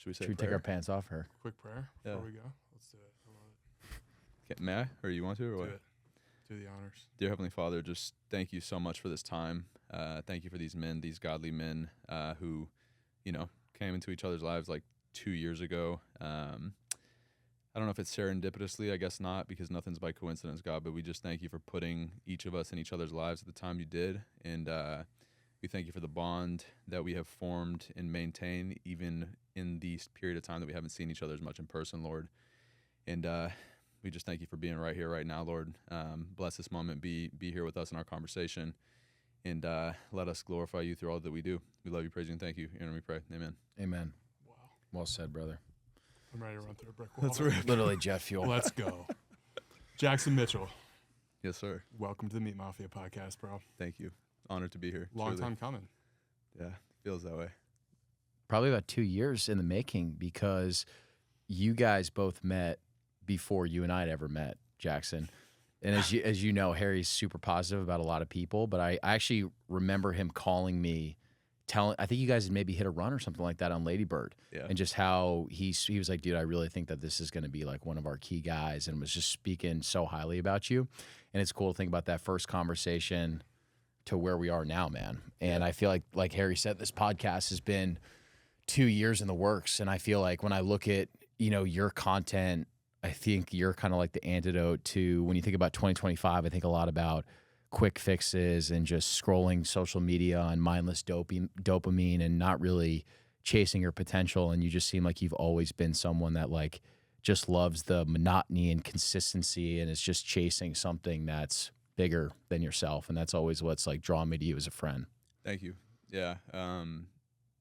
Should we say Should we prayer? take our pants off her? Quick prayer before we go. Let's do it. I love it. May I? Or you want to? Or what? Do it. Do the honors. Dear Heavenly Father, just thank you so much for this time. Thank you for these men, these godly men who, came into each other's lives like 2 years ago. I don't know if it's serendipitously, I guess not, because nothing's by coincidence, God, but we just thank you for putting each of us in each other's lives at the time you did. And we thank you for the bond that we have formed and maintained even in the period of time that we haven't seen each other as much in person, Lord. And we just thank you for being right here, right now, Lord. Bless this moment. Be here with us in our conversation. And let us glorify you through all that we do. We love you, praise you, and thank you. And we pray. Amen. Amen. Wow. Well said, brother. I'm ready to run through a brick wall. That's right. Literally jet fuel. Let's go. Jackson Mitchell, Yes, sir. welcome to the Meat Mafia podcast, bro. Thank you. Honored to be here. Long Truly. time coming. Yeah, feels that way. Probably about 2 years in the making, because you guys both met before you and I had ever met, Jackson. And as you know, Harry's super positive about a lot of people, but I actually remember him calling me, I think you guys had maybe hit a run or something like that on Lady Bird. Yeah. And just how he was like, dude, I really think that this is going to be like one of our key guys, and was just speaking so highly about you. And it's cool to think about that first conversation to where we are now, man. And I feel like Harry said, this podcast has been 2 years in the works. And I feel like when I look at, your content, I think you're kind of like the antidote to, when you think about 2025, I think a lot about quick fixes and just scrolling social media and mindless dopamine and not really chasing your potential. And you just seem like you've always been someone that like just loves the monotony and consistency and is just chasing something that's bigger than yourself. And that's always what's like drawn me to you as a friend. Thank you. Yeah.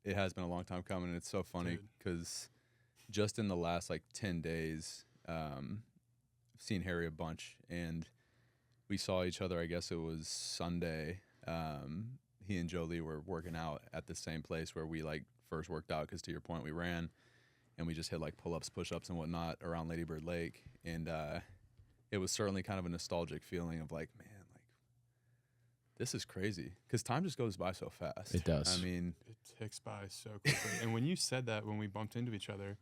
It has been a long time coming, and it's so funny because just in the last like 10 days, I've seen Harry a bunch, and we saw each other, I guess it was Sunday. He and Jolie were working out at the same place where we like first worked out, because to your point, we ran, and we just hit like pull-ups, push-ups, and whatnot around Lady Bird Lake. And it was certainly kind of a nostalgic feeling of like, man, like this is crazy, because time just goes by so fast. It does. I mean, It ticks by so quickly. And when you said that, when we bumped into each other,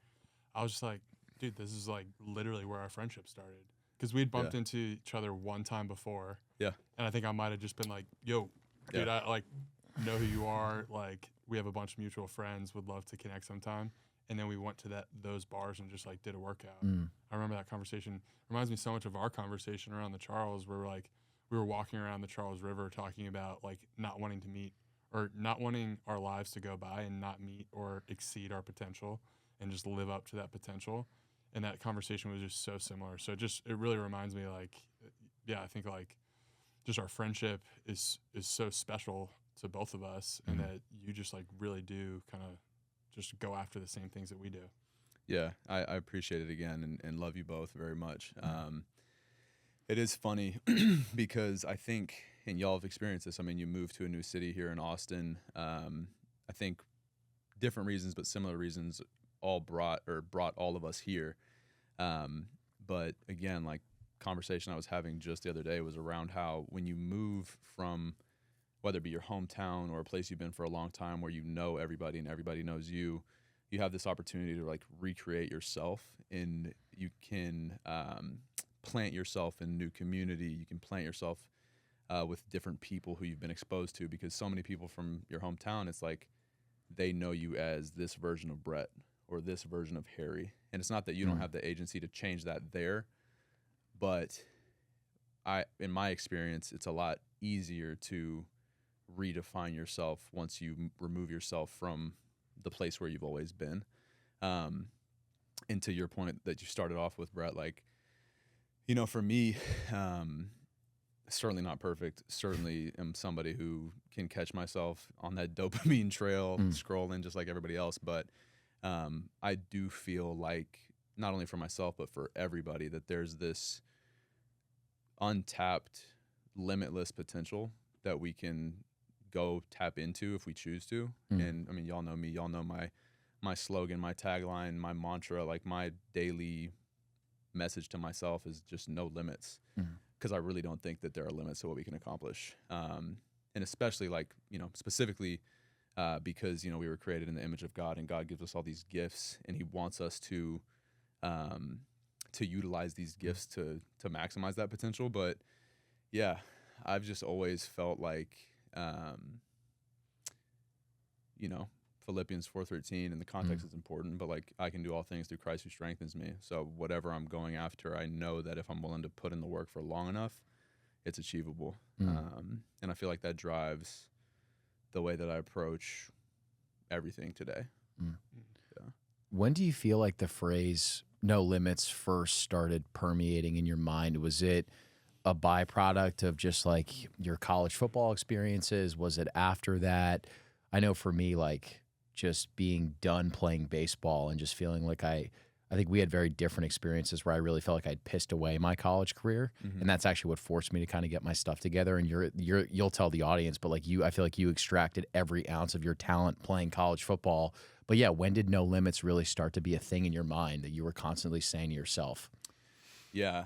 I was just like, dude, this is like literally where our friendship started. Because we had bumped into each other one time before. Yeah. And I think I might have just been like, yo, dude, I like know who you are. Like, we have a bunch of mutual friends, would love to connect sometime. And then we went to those bars and just like did a workout. I remember that conversation. Reminds me so much of our conversation around the Charles, where we were walking around the Charles River talking about like not wanting to meet, or not wanting our lives to go by and not meet or exceed our potential and just live up to that potential. And that conversation was just so similar. So it really reminds me, like, yeah, I think like just our friendship is so special to both of us, and that you just like really do kind of just go after the same things that we do. yeah, I appreciate it again, and love you both very much. It is funny because I think, and y'all have experienced this, I mean, you moved to a new city here in Austin. I think different reasons, but similar reasons all brought all of us here. But again, like conversation I was having just the other day was around how when you move from, whether it be your hometown or a place you've been for a long time where you know everybody and everybody knows you, you have this opportunity to like recreate yourself, and you can plant yourself in new community. You can plant yourself with different people who you've been exposed to, because so many people from your hometown, it's like they know you as this version of Brett or this version of Harry. And it's not that you don't have the agency to change that there, but in my experience, it's a lot easier to redefine yourself once you remove yourself from the place where you've always been. And to your point that you started off with, Brett, like, for me, certainly not perfect. Certainly am somebody who can catch myself on that dopamine trail, scrolling just like everybody else. But I do feel like, not only for myself, but for everybody, that there's this untapped, limitless potential that we can go tap into if we choose to. And I mean, y'all know me, y'all know my slogan, my tagline, my mantra, like my daily message to myself is just no limits, because I really don't think that there are limits to what we can accomplish. And especially like, specifically because, you know, we were created in the image of God, and God gives us all these gifts, and he wants us to utilize these gifts to maximize that potential. But yeah, I've just always felt like, you know, Philippians 4:13, and the context is important, but like, I can do all things through Christ who strengthens me. So whatever I'm going after, I know that if I'm willing to put in the work for long enough, it's achievable. And I feel like that drives the way that I approach everything today. Yeah. When do you feel like the phrase "no limits" first started permeating in your mind? Was it a byproduct of just like your college football experiences? Was it after that? I know for me, like just being done playing baseball and just feeling like I think we had very different experiences where I really felt like I'd pissed away my college career, and that's actually what forced me to kind of get my stuff together. And you'll tell the audience, but like I feel like you extracted every ounce of your talent playing college football. But yeah, when did no limits really start to be a thing in your mind that you were constantly saying to yourself? Yeah.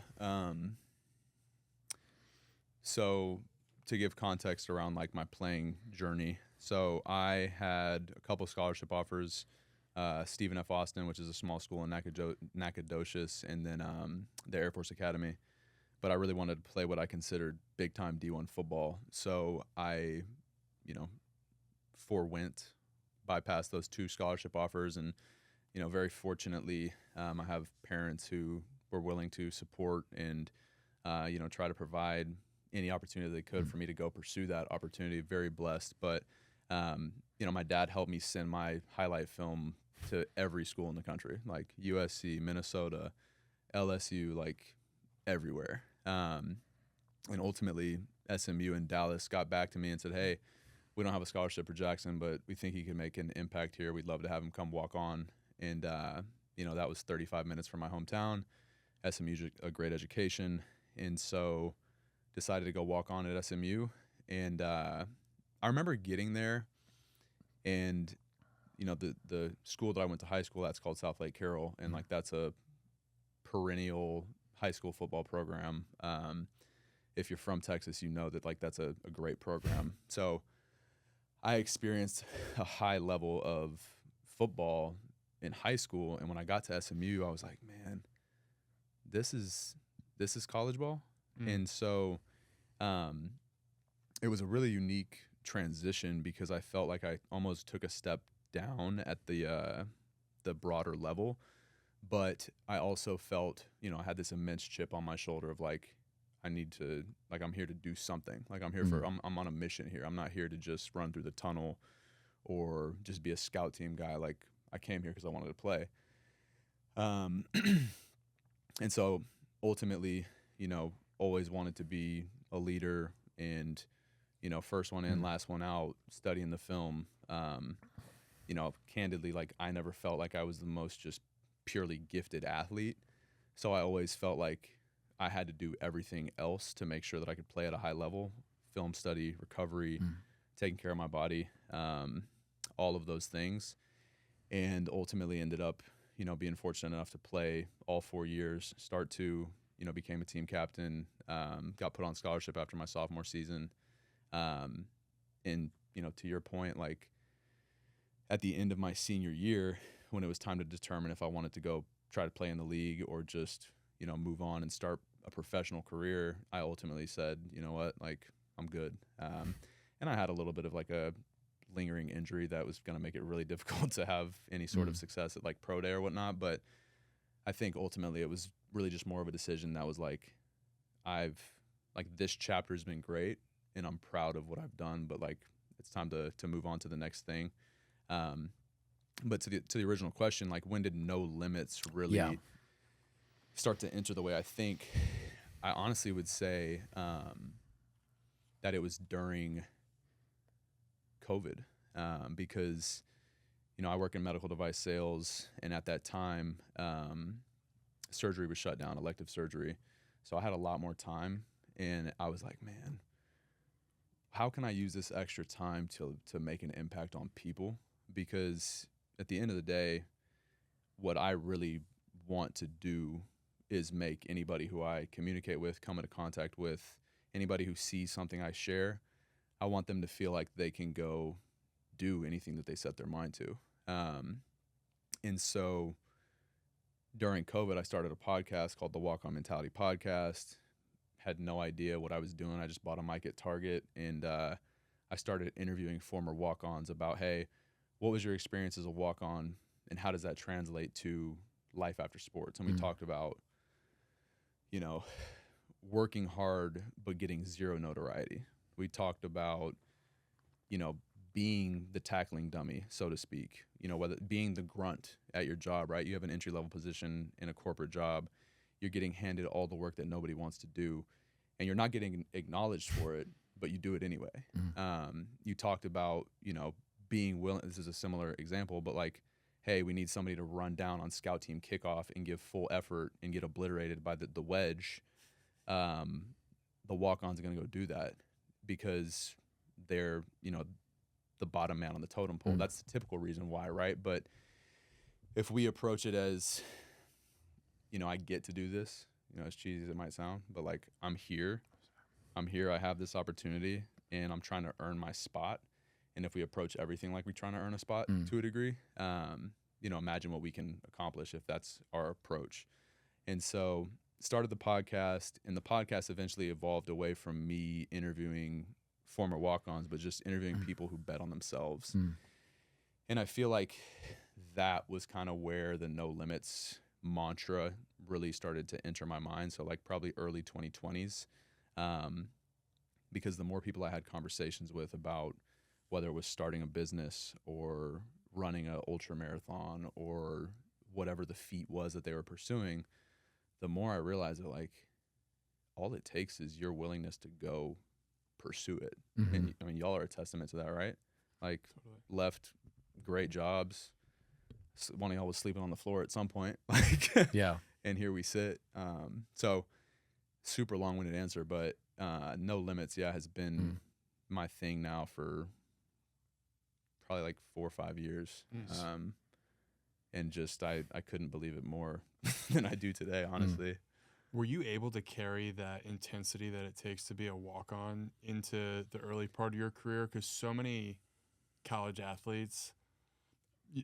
So to give context around like my playing journey, so I had a couple scholarship offers, Stephen F. Austin, which is a small school in Nacogdoches, and then the Air Force Academy. But I really wanted to play what I considered big-time D1 football. So I, you know, bypassed those two scholarship offers. And, you know, very fortunately, I have parents who were willing to support and, you know, try to provide any opportunity they could for me to go pursue that opportunity. Very blessed. But, you know, my dad helped me send my highlight film to every school in the country, like USC, Minnesota, LSU, like everywhere. And ultimately, SMU and Dallas got back to me and said, hey, we don't have a scholarship for Jackson, but we think he can make an impact here. We'd love to have him come walk on. And, you know, that was 35 minutes from my hometown. SMU's a great education. And so decided to go walk on at SMU. And I remember getting there, and, you know, the school that I went to high school, that's called South Lake Carroll. And like, that's a perennial high school football program. If you're from Texas, you know that like that's a great program. So I experienced a high level of football in high school, and when I got to SMU, I was like, man, this is college ball. And so it was a really unique transition because I felt like I almost took a step down at the broader level, but I also felt, you know, I had this immense chip on my shoulder of like, I need to, like, I'm here to do something. Like, I'm here I'm on a mission here. I'm not here to just run through the tunnel or just be a scout team guy. Like, I came here because I wanted to play. And so ultimately, you know, always wanted to be a leader and, you know, first one in, last one out, studying the film. You know, candidly, like, I never felt like I was the most just purely gifted athlete. So I always felt like I had to do everything else to make sure that I could play at a high level: film study, recovery, taking care of my body, all of those things. And ultimately ended up, you know, being fortunate enough to play all 4 years, start to, you know, became a team captain, got put on scholarship after my sophomore season. And, you know, to your point, like, at the end of my senior year, when it was time to determine if I wanted to go try to play in the league or just, you know, move on and start a professional career, I ultimately said, you know what, like, I'm good. And I had a little bit of like a lingering injury that was going to make it really difficult to have any sort of success at like pro day or whatnot. But I think ultimately it was really just more of a decision that was like, this chapter's been great and I'm proud of what I've done, but like, it's time to move on to the next thing. But to the original question, like, when did no limits really start to enter the way I think? I honestly would say that it was during COVID, because, you know, I work in medical device sales, and at that time, surgery was shut down, elective surgery. So I had a lot more time, and I was like, man, how can I use this extra time to make an impact on people? Because at the end of the day, what I really want to do is make anybody who I communicate with, come into contact with, anybody who sees something I share, I want them to feel like they can go do anything that they set their mind to. And so during COVID, I started a podcast called the Walk On Mentality Podcast. Had no idea what I was doing. I just bought a mic at Target, and I started interviewing former walk-ons about, hey, what was your experience as a walk-on, and how does that translate to life after sports? And we talked about, you know, working hard but getting zero notoriety. We talked about, you know, being the tackling dummy, so to speak, you know, whether being the grunt at your job, right? You have an entry-level position in a corporate job. You're getting handed all the work that nobody wants to do, and you're not getting acknowledged for it, but you do it anyway. You talked about, you know, being willing. This is a similar example, but like, hey, we need somebody to run down on scout team kickoff and give full effort and get obliterated by the wedge. The walk-ons are going to go do that because they're, you know, the bottom man on the totem pole. That's the typical reason why, right? But if we approach it as, you know, I get to do this, you know, as cheesy as it might sound, but like, I'm here, I have this opportunity, and I'm trying to earn my spot. And if we approach everything like we're trying to earn a spot to a degree, you know, imagine what we can accomplish if that's our approach. And so started the podcast, and the podcast eventually evolved away from me interviewing former walk-ons, but just interviewing people who bet on themselves. And I feel like that was kind of where the no limits mantra really started to enter my mind. So like probably early 2020s, because the more people I had conversations with about whether it was starting a business or running an ultra marathon or whatever the feat was that they were pursuing, the more I realized that like all it takes is your willingness to go pursue it. And I mean, y'all are a testament to that, right? Like left great jobs. One of y'all was sleeping on the floor at some point, like, Yeah. and here we sit. So super long-winded answer, but no limits, has been my thing now for probably like 4 or 5 years. And just I couldn't believe it more than I do today, honestly. Were you able to carry that intensity that it takes to be a walk-on into the early part of your career? Because so many college athletes,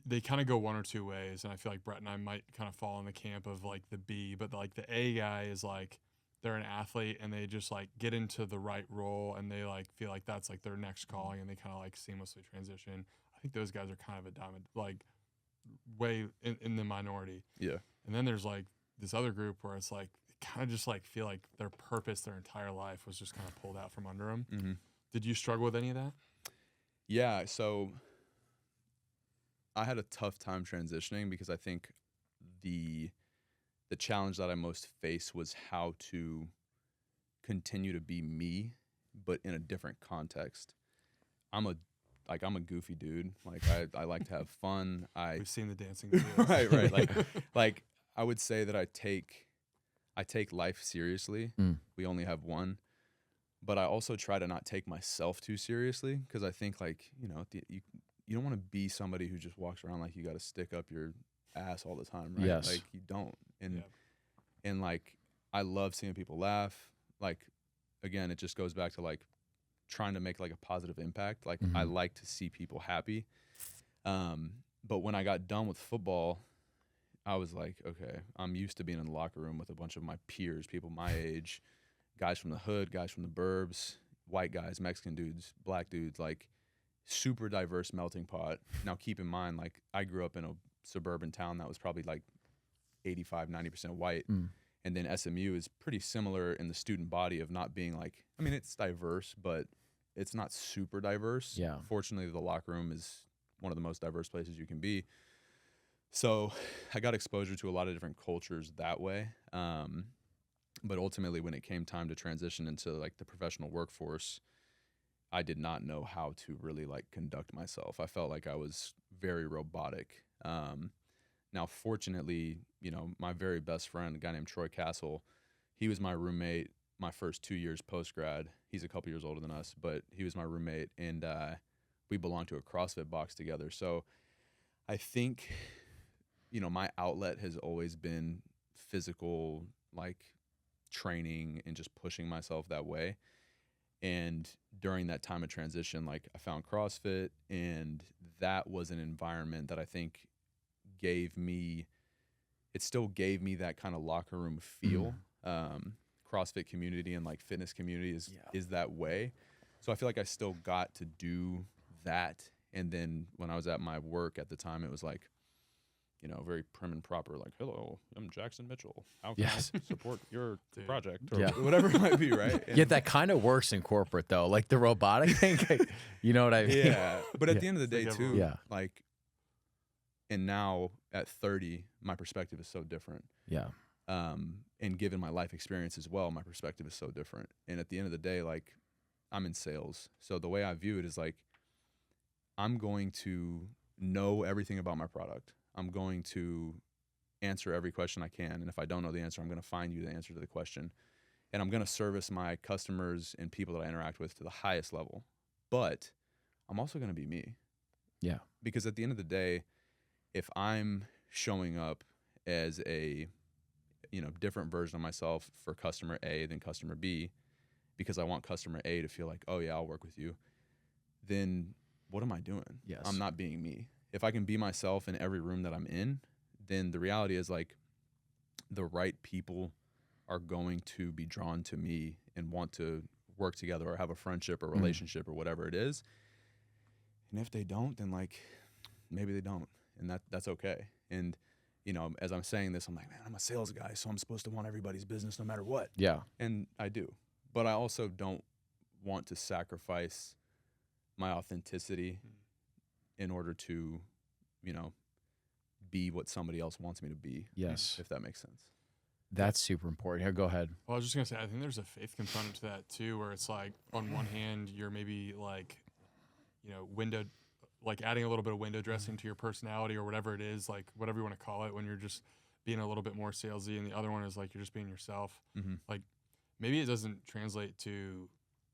they kind of go one or two ways, and I feel like Brett and I might kind of fall in the camp of like the B, but like the A guy is like they're an athlete and they just like get into the right role and they like feel like that's like their next calling and they kind of like seamlessly transition. I think those guys are kind of a diamond, like way in the minority. Yeah. And then there's like this other group where it's like kind of just like feel like their purpose their entire life was just kind of pulled out from under them. Did you struggle with any of that? Yeah, so I had a tough time transitioning because I think the challenge that I most faced was how to continue to be me, but in a different context. I'm a goofy dude. Like I like to have fun. We've seen the dancing videos. right. Like I would say that I take life seriously. We only have one. But I also try to not take myself too seriously because I think like, you know, you don't want to be somebody who just walks around like you got to stick up your ass all the time, right? Yes. Like you don't. And like I love seeing people laugh. Like again, it just goes back to like trying to make like a positive impact. Like I like to see people happy. But when I got done with football, I was like, okay, I'm used to being in the locker room with a bunch of my peers, people my age, guys from the hood, guys from the burbs, white guys, Mexican dudes, black dudes, like super diverse melting pot. Now keep in mind, like I grew up in a suburban town that was probably like 85, 90% white. And then SMU is pretty similar in the student body of not being like, I mean, it's diverse, but it's not super diverse. Yeah. Fortunately, the locker room is one of the most diverse places you can be. So I got exposure to a lot of different cultures that way. But ultimately, when it came time to transition into like the professional workforce, I did not know how to really like conduct myself. I felt like I was very robotic. Now, fortunately, you know, my very best friend, a guy named Troy Castle, he was my roommate my first 2 years post-grad. He's a couple years older than us, but he was my roommate, and we belonged to a CrossFit box together. So I think, you know, my outlet has always been physical, like training and just pushing myself that way. And during that time of transition, like I found CrossFit, and that was an environment that I think still gave me that kind of locker room feel. CrossFit community and like fitness community is that way. So I feel like I still got to do that. And then when I was at my work at the time, it was like, you know, very prim and proper, like, hello, I'm Jackson Mitchell. How can I support your project or whatever it might be, right? And Yet that kind of works in corporate though, like the robotic thing. You know what I mean? yeah. But at the end of the day Like too, like, and now at 30, my perspective is so different. Yeah. And given my life experience as well, my perspective is so different. And at the end of the day, like, I'm in sales. So the way I view it is like, I'm going to know everything about my product. I'm going to answer every question I can. And if I don't know the answer, I'm going to find you the answer to the question. And I'm going to service my customers and people that I interact with to the highest level. But I'm also going to be me. Yeah. Because at the end of the day, if I'm showing up as a, you know, different version of myself for customer A than customer B, because I want customer A to feel like, oh yeah, I'll work with you, then what am I doing? Yes. I'm not being me. If I can be myself in every room that I'm in, then the reality is like the right people are going to be drawn to me and want to work together or have a friendship or relationship or whatever it is. And if they don't, then like maybe they don't. And that's okay. And, you know, as I'm saying this, I'm like, man, I'm a sales guy, so I'm supposed to want everybody's business no matter what. Yeah. And I do. But I also don't want to sacrifice my authenticity in order to, you know, be what somebody else wants me to be. Yes. If that makes sense. That's super important. Here, go ahead. Well, I was just gonna say, I think there's a faith component to that too, where it's like, on one hand, you're maybe like, you know, adding a little bit of window dressing to your personality or whatever it is, like whatever you want to call it, when you're just being a little bit more salesy, and the other one is like you're just being yourself. Like maybe it doesn't translate to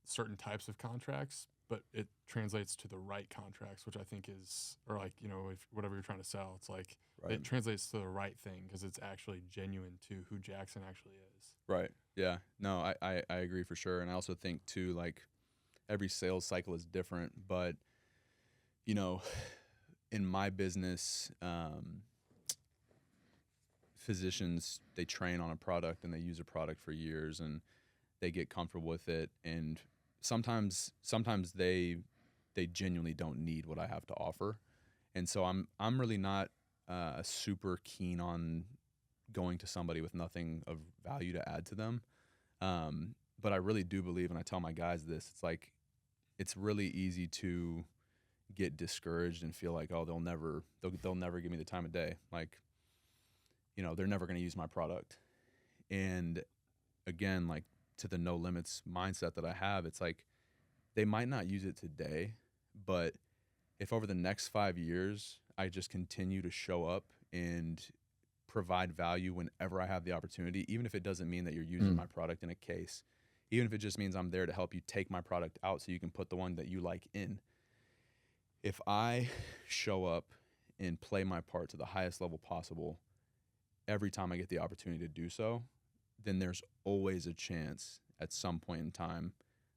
certain types of contracts, but it translates to the right contracts, which I think is, or like, you know, if whatever you're trying to sell, it's like it translates to the right thing because it's actually genuine to who Jackson actually is. Right. Yeah. No, I agree for sure. And I also think too, like every sales cycle is different, but you know, in my business, physicians, they train on a product and they use a product for years and they get comfortable with it. And sometimes they genuinely don't need what I have to offer. And so I'm really not super keen on going to somebody with nothing of value to add to them. But I really do believe, and I tell my guys this, it's like, it's really easy to get discouraged and feel like, oh, they'll never give me the time of day. Like, you know, they're never going to use my product. And again, like to the no limits mindset that I have, it's like, they might not use it today, but if over the next 5 years, I just continue to show up and provide value whenever I have the opportunity, even if it doesn't mean that you're using my product in a case, even if it just means I'm there to help you take my product out so you can put the one that you like in. If I show up and play my part to the highest level possible every time I get the opportunity to do so, then there's always a chance at some point in time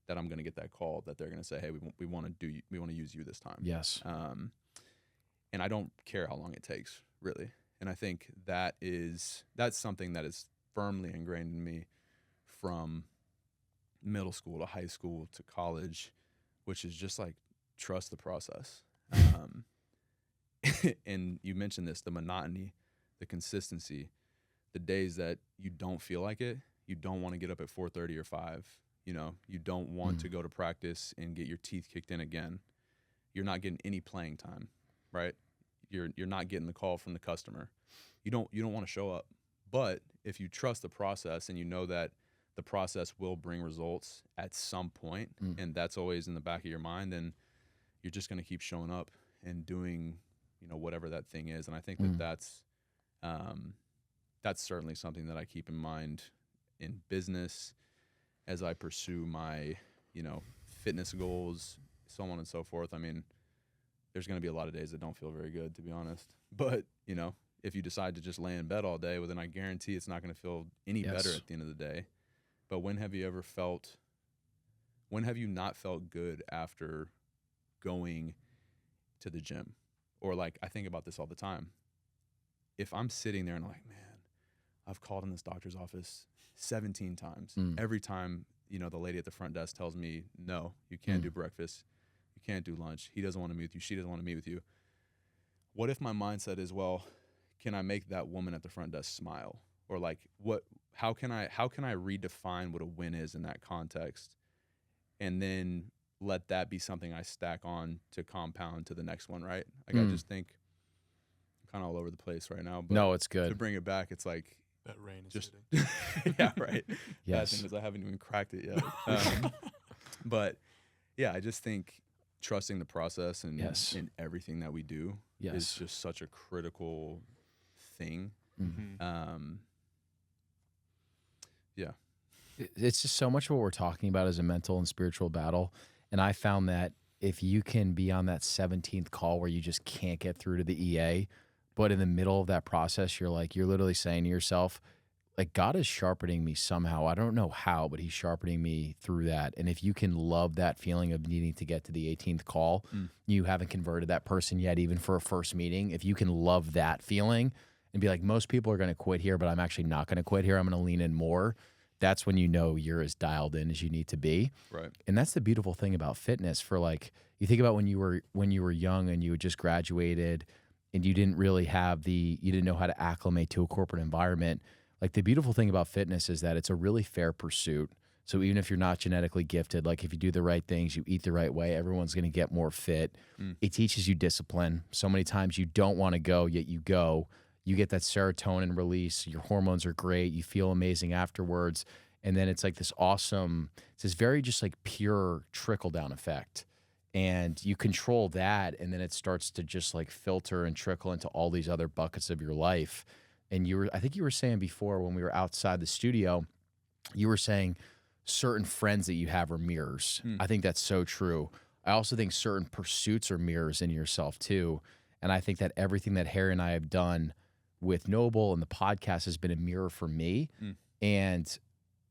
that I'm going to get that call that they're going to say, hey, we want to use you this time. Yes. And I don't care how long it takes, really. And I think that's something that is firmly ingrained in me from middle school to high school to college, which is just like, trust the process. And you mentioned this, the monotony, the consistency, the days that you don't feel like it, you don't want to get up at 4:30 or 5, you know, you don't want to go to practice and get your teeth kicked in again. You're not getting any playing time, right? You're not getting the call from the customer. You don't want to show up. But if you trust the process and you know that the process will bring results at some point, and that's always in the back of your mind, then you're just going to keep showing up and doing, you know, whatever that thing is. And I think that's certainly something that I keep in mind in business as I pursue my, you know, fitness goals, so on and so forth. I mean, there's going to be a lot of days that don't feel very good, to be honest. But, you know, if you decide to just lay in bed all day, well, then I guarantee it's not going to feel any better at the end of the day. But when have you ever felt When have you not felt good after going to the gym? Or like, I think about this all the time. If I'm sitting there and I'm like, man, I've called in this doctor's office 17 times. Every time, you know, the lady at the front desk tells me, no, you can't do breakfast. You can't do lunch. He doesn't want to meet with you. She doesn't want to meet with you. What if my mindset is, well, can I make that woman at the front desk smile? Or like, how can I redefine what a win is in that context? And then let that be something I stack on to compound to the next one, right? Like, I just think I'm kind of all over the place right now. But no, it's good. to bring it back, it's like, That rain is just hitting. yeah, right. Yes. Bad thing is I haven't even cracked it yet. But yeah, I just think trusting the process and in everything that we do is just such a critical thing. Yeah. It's just so much of what we're talking about is a mental and spiritual battle. And I found that if you can be on that 17th call where you just can't get through to the EA, but in the middle of that process, you're literally saying to yourself, like, God is sharpening me somehow. I don't know how, but he's sharpening me through that. And if you can love that feeling of needing to get to the 18th call, you haven't converted that person yet, even for a first meeting. If you can love that feeling and be like, most people are going to quit here, but I'm actually not going to quit here. I'm going to lean in more. That's when you know you're as dialed in as you need to be. Right. And that's the beautiful thing about fitness. For like, you think about when you were young and you had just graduated and you didn't know how to acclimate to a corporate environment. Like, the beautiful thing about fitness is that it's a really fair pursuit. So even if you're not genetically gifted, like if you do the right things, you eat the right way, everyone's going to get more fit. It teaches you discipline. So many times you don't want to go, yet you go. You get that serotonin release. Your hormones are great. You feel amazing afterwards. And then it's like this very just like pure trickle down effect. And you control that. And then it starts to just like filter and trickle into all these other buckets of your life. And I think you were saying before when we were outside the studio, you were saying certain friends that you have are mirrors. I think that's so true. I also think certain pursuits are mirrors in yourself too. And I think that everything that Harry and I have done with Noble and the podcast has been a mirror for me. And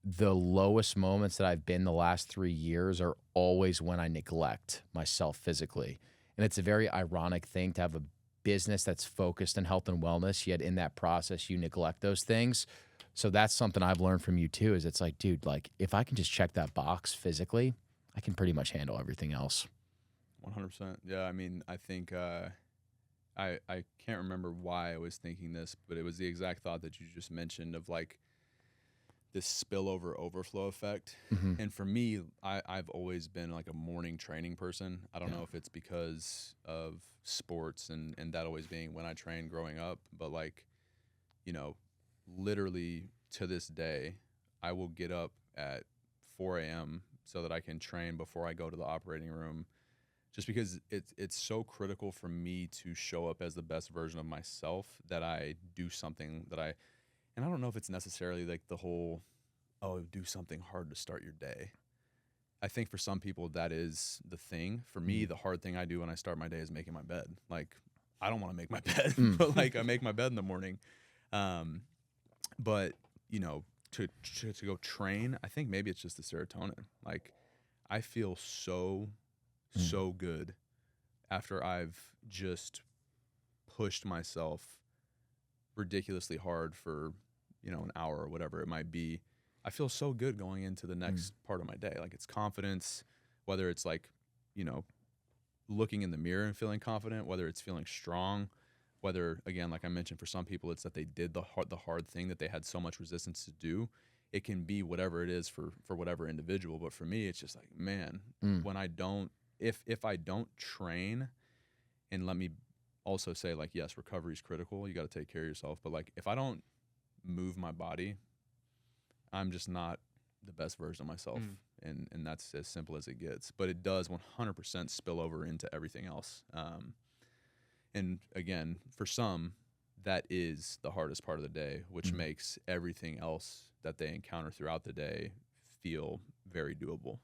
the lowest moments that I've been the last 3 years are always when I neglect myself physically. And it's a very ironic thing to have a business that's focused on health and wellness, yet in that process you neglect those things. So that's something I've learned from you too, is it's like, dude, like if I can just check that box physically, I can pretty much handle everything else. 100%. Yeah, I mean, I think I can't remember why I was thinking this, but it was the exact thought that you just mentioned of like this spillover overflow effect. And for me, I've always been like a morning training person. I don't know if it's because of sports and that always being when I trained growing up, but like, you know, literally to this day, I will get up at 4 a.m. so that I can train before I go to the operating room, just because it's so critical for me to show up as the best version of myself that I do something and I don't know if it's necessarily like the whole, do something hard to start your day. I think for some people that is the thing. For me, the hard thing I do when I start my day is making my bed. Like, I don't want to make my bed, but like I make my bed in the morning. But you know, to go train, I think maybe it's just the serotonin. Like, I feel so good after I've just pushed myself ridiculously hard for, you know, an hour or whatever it might be. I feel so good going into the next part of my day. Like, it's confidence, whether it's like, you know, looking in the mirror and feeling confident, whether it's feeling strong, whether, again, like I mentioned, for some people, it's that they did the hard thing that they had so much resistance to do. It can be whatever it is for whatever individual. But for me, it's just like, man, when I don't, if I don't train, and let me also say, like, yes, recovery is critical. You got to take care of yourself. But like, if I don't move my body, I'm just not the best version of myself. And that's as simple as it gets. But it does 100% spill over into everything else. And again, for some, that is the hardest part of the day, which makes everything else that they encounter throughout the day feel very doable.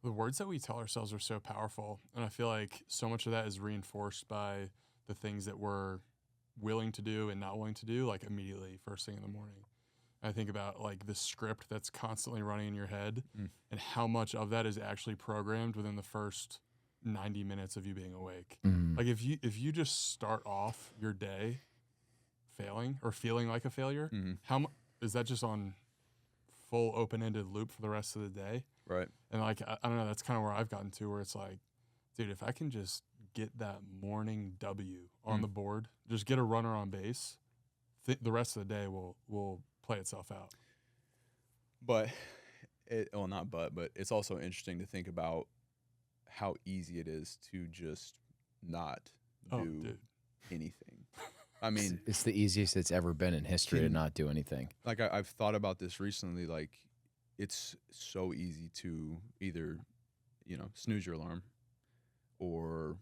The words that we tell ourselves are so powerful. And I feel like so much of that is reinforced by the things that we're willing to do and not willing to do, like immediately first thing in the morning. I think about like the script that's constantly running in your head Mm. and how much of that is actually programmed within the first 90 minutes of you being awake. Mm. Like if you just start off your day failing or feeling like a failure, Mhm. Is that just on full open-ended loop for the rest of the day? Right. And like I don't know, that's kind of where I've gotten to, where it's like, dude, if I can just get that morning W on the board, just get a runner on base, the rest of the day will play itself out. But not but it's also interesting to think about how easy it is to just not do Dude. anything. I mean, It's the easiest it's ever been in history to not do anything. like I've thought about this recently. Like, it's so easy to either, snooze your alarm, or,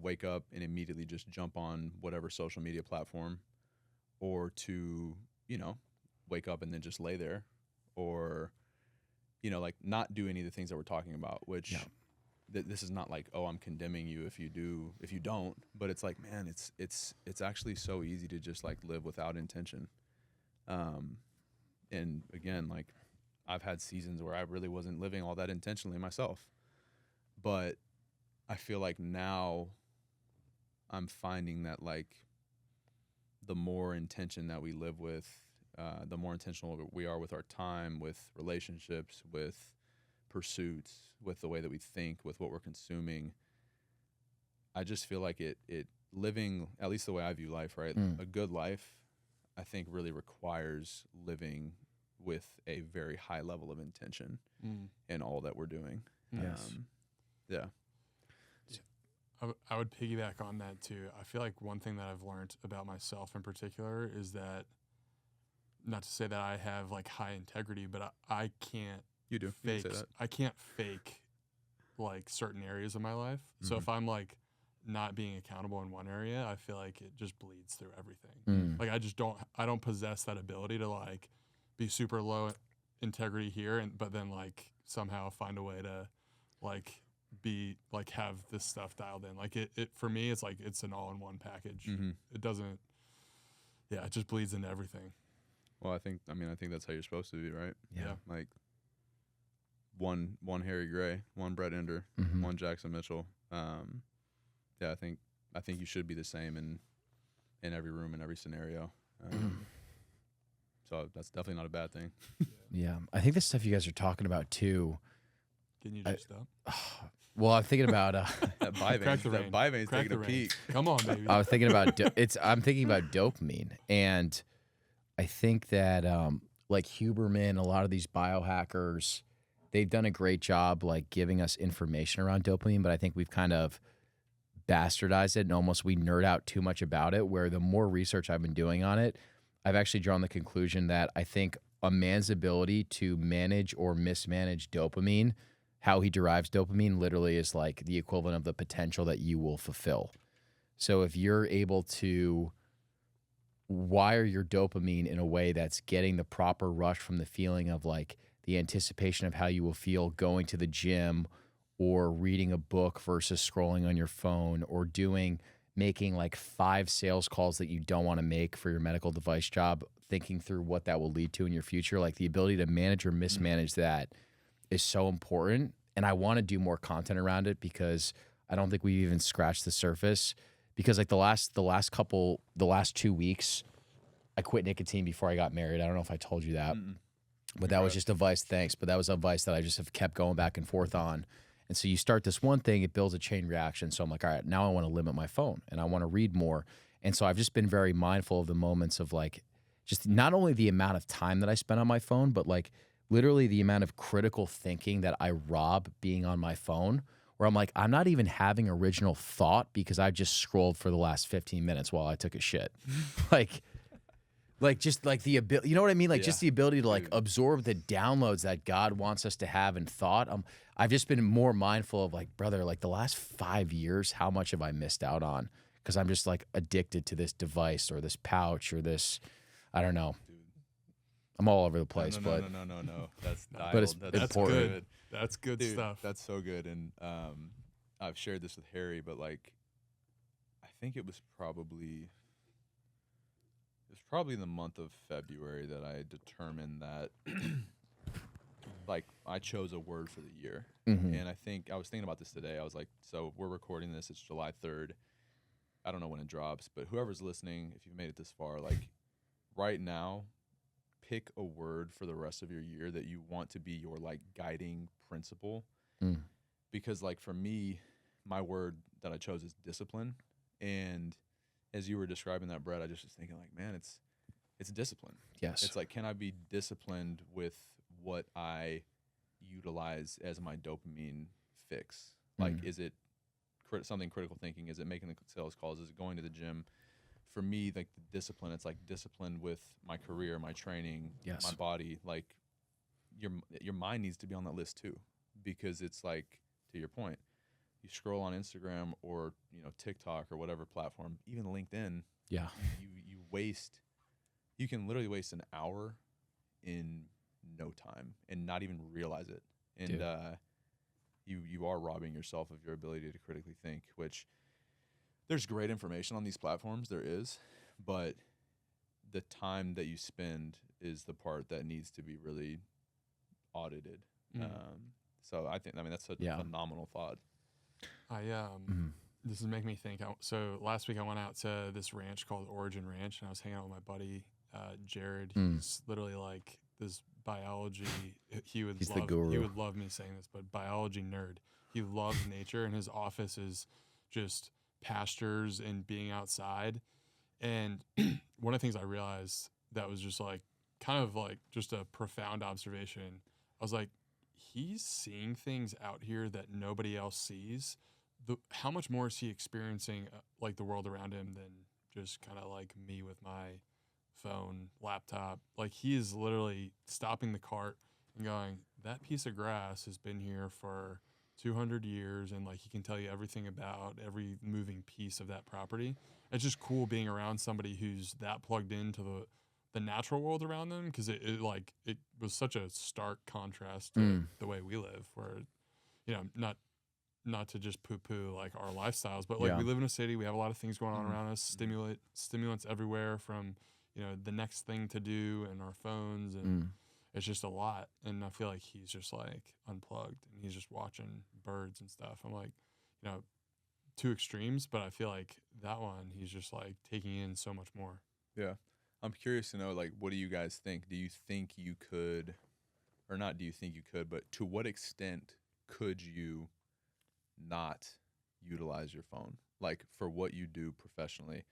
wake up and immediately just jump on whatever social media platform, or to, wake up and then just lay there, or, like not do any of the things that we're talking about, which this is not like, oh, I'm condemning you if you don't, but it's like, man, it's actually so easy to just like live without intention. And again, like I've had seasons where I really wasn't living all that intentionally myself, but I feel like now I'm finding that like the more intention that we live with, the more intentional we are with our time, with relationships, with pursuits, with the way that we think, with what we're consuming. I just feel like it living, at least the way I view life, right? A good life, I think, really requires living with a very high level of intention in all that we're doing. Yes. Yeah. I would piggyback on that too. I feel like one thing that I've learned about myself in particular is that, not to say that I have like high integrity, but I can't You do. You can fake. say that. I can't fake like certain areas of my life. So if I'm like not being accountable in one area, I feel like it just bleeds through everything. Like I don't possess that ability to like be super low integrity here, but then like somehow find a way to like be like have this stuff dialed in. Like it for me, it's like it's an all-in-one package. It doesn't. Yeah, it just bleeds into everything. Well, I think that's how you're supposed to be, right? Yeah. Like one Harry Gray, one Brett Ender, one Jackson Mitchell. Yeah, I think you should be the same in every room, in every scenario. So that's definitely not a bad thing. Yeah. I think the stuff you guys are talking about too. Can you just stop? Well, I'm thinking about That Bivane's taking a peek. Come on, baby. I was thinking about I'm thinking about dopamine, and I think that like Huberman, a lot of these biohackers, they've done a great job like giving us information around dopamine, but I think we've kind of bastardized it and almost we nerd out too much about it, where the more research I've been doing on it, I've actually drawn the conclusion that I think a man's ability to manage or mismanage dopamine, how he derives dopamine, literally is like the equivalent of the potential that you will fulfill. So if you're able to wire your dopamine in a way that's getting the proper rush from the feeling of like the anticipation of how you will feel going to the gym or reading a book versus scrolling on your phone, or making like 5 sales calls that you don't want to make for your medical device job, thinking through what that will lead to in your future. Like the ability to manage or mismanage that is so important. And I want to do more content around it because I don't think we've even scratched the surface. Because like the last 2 weeks, I quit nicotine before I got married. I don't know if I told you that, but that was just advice. Thanks. But that was advice that I just have kept going back and forth on. And so you start this one thing, it builds a chain reaction. So I'm like, all right, now I want to limit my phone and I want to read more. And so I've just been very mindful of the moments of like, just not only the amount of time that I spend on my phone, but like literally the amount of critical thinking that I rob being on my phone, where I'm like, I'm not even having original thought because I just scrolled for the last 15 minutes while I took a shit. Like just like the ability, you know what I mean? Like just the ability to like absorb the downloads that God wants us to have in thought. I've just been more mindful of like, brother, like the last 5 years, how much have I missed out on? Because I'm just like addicted to this device or this pouch or this, I don't know. I'm all over the place, but No. That's dialed. But it's that's important. Good. That's good Dude, stuff. That's so good. And I've shared this with Harry, but like I think it was was probably in the month of February that I determined that like I chose a word for the year. Mm-hmm. And I was thinking about this today. I was like, so we're recording this, it's July 3rd. I don't know when it drops, but whoever's listening, if you've made it this far, like right now, pick a word for the rest of your year that you want to be your like guiding principle. Because like for me, my word that I chose is discipline. And as you were describing that, Brett, I just was thinking like, man, it's discipline. Yes. It's like, can I be disciplined with what I utilize as my dopamine fix? Like, is it something critical thinking? Is it making the sales calls? Is it going to the gym? For me, like the discipline, it's like discipline with my career, my training, Yes. my body. Like your mind needs to be on that list too, because it's like, to your point, you scroll on Instagram or TikTok or whatever platform, even LinkedIn. Yeah. You can literally waste an hour in no time and not even realize it. And you are robbing yourself of your ability to critically think, which there's great information on these platforms, there is, but the time that you spend is the part that needs to be really audited. So I mean, that's such a phenomenal thought. This is making me think. So last week I went out to this ranch called Origin Ranch, and I was hanging out with my buddy Jared. He's literally like this biology. He's the guru. He would love me saying this, but biology nerd. He loves nature, and his office is just pastures and being outside. And one of the things I realized that was just like kind of like just a profound observation. I was like, he's seeing things out here that nobody else sees. How much more is he experiencing like the world around him than just kind of like me with my phone, laptop? Like he is literally stopping the cart and going, that piece of grass has been here for 200 years, and like he can tell you everything about every moving piece of that property. It's just cool being around somebody who's that plugged into the natural world around them, because it was such a stark contrast to the way we live, where not to just poo-poo like our lifestyles, but like we live in a city, we have a lot of things going on around us, stimulants everywhere from the next thing to do and our phones, and it's just a lot. And I feel like he's just like unplugged and he's just watching birds and stuff. I'm like, two extremes, but I feel like that one, he's just like taking in so much more. Yeah. I'm curious to know, like, what do you guys think? Do you think you could, or not do you think you could, but to what extent could you not utilize your phone? Like, for what you do professionally,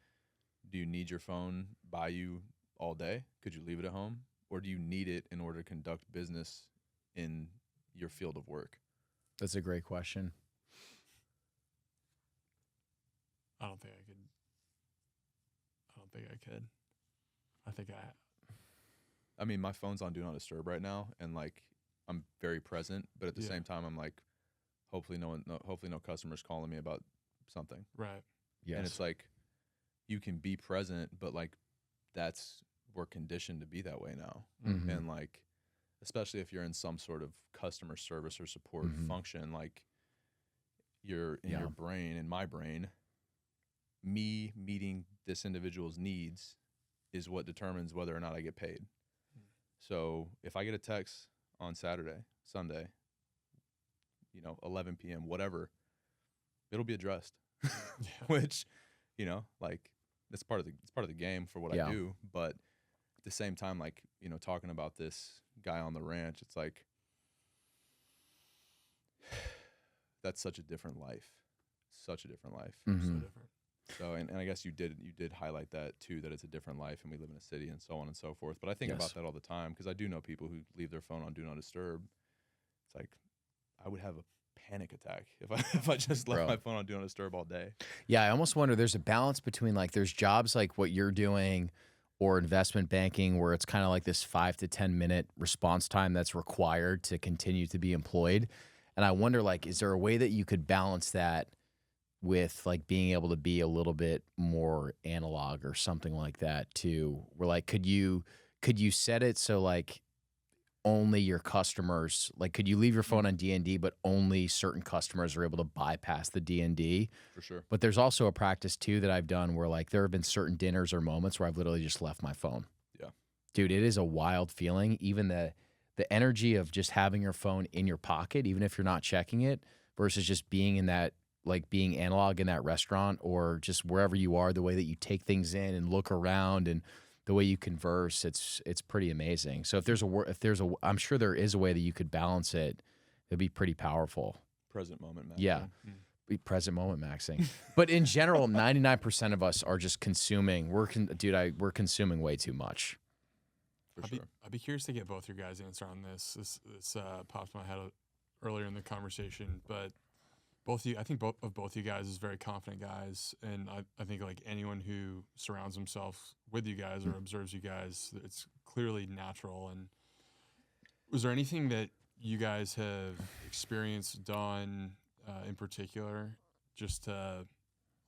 do you need your phone by you all day? Could you leave it at home? Or do you need it in order to conduct business in your field of work? That's a great question. I don't think I could. I mean, my phone's on Do Not Disturb right now, and like I'm very present, but at the same time, I'm like, hopefully no customers calling me about something. Right. Yes. And it's like, you can be present, but like we're conditioned to be that way now. And like, especially if you're in some sort of customer service or support function, like you're in your brain, in my brain, me meeting this individual's needs is what determines whether or not I get paid. So if I get a text on Saturday, Sunday, 11 p.m., whatever, it'll be addressed, which, like it's part of the game for what I do. But at the same time, like, talking about this guy on the ranch, it's like, that's such a different life, So different. So, and I guess you did highlight that too, that it's a different life and we live in a city and so on and so forth. But I think about that all the time, because I do know people who leave their phone on Do Not Disturb. It's like, I would have a panic attack if I just left my phone on Do Not Disturb all day. Yeah, I almost wonder, there's a balance between like, there's jobs like what you're doing or investment banking where it's kind of like this 5 to 10 minute response time that's required to continue to be employed. And I wonder, like, is there a way that you could balance that with like being able to be a little bit more analog or something like that too? Where like, could you set it so like only your customers, like, could you leave your phone on D&D, but only certain customers are able to bypass the D&D? For sure. But there's also a practice too that I've done where like there have been certain dinners or moments where I've literally just left my phone. Yeah. Dude, it is a wild feeling. Even the energy of just having your phone in your pocket, even if you're not checking it, versus just being in that, like being analog in that restaurant or just wherever you are, the way that you take things in and look around and the way you converse, it's pretty amazing. So I'm sure there is a way that you could balance it. It'd be pretty powerful. Present moment, man. Yeah. Be present moment maxing. But in general, 99% of us are just consuming. We're consuming way too much. For sure. I'd be curious to get both your guys' answer on this. This popped in my head earlier in the conversation, but I think both you guys is very confident guys, and I think like anyone who surrounds himself with you guys or observes you guys, it's clearly natural. And was there anything that you guys have experienced, done in particular, just to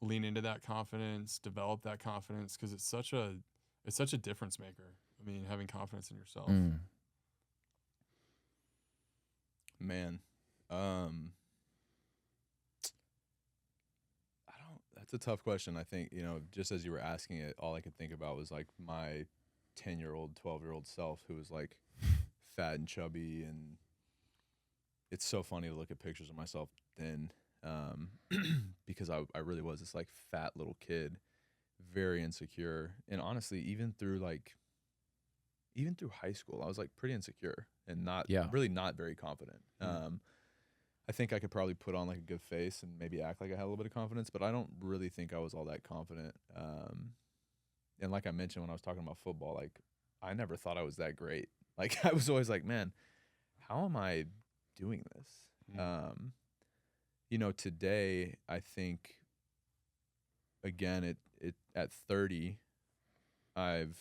lean into that confidence, develop that confidence? Because it's such a difference maker. I mean, having confidence in yourself. Man, that's a tough question. I think, just as you were asking it, all I could think about was like my 10-year-old, 12-year-old self who was like fat and chubby, and it's so funny to look at pictures of myself then, because I really was this like fat little kid, very insecure. And honestly, even through high school, I was like pretty insecure and really not very confident. I think I could probably put on like a good face and maybe act like I had a little bit of confidence, but I don't really think I was all that confident. And like I mentioned when I was talking about football, like I never thought I was that great. Like I was always like, man, how am I doing this? Today I think, again, it at 30, I've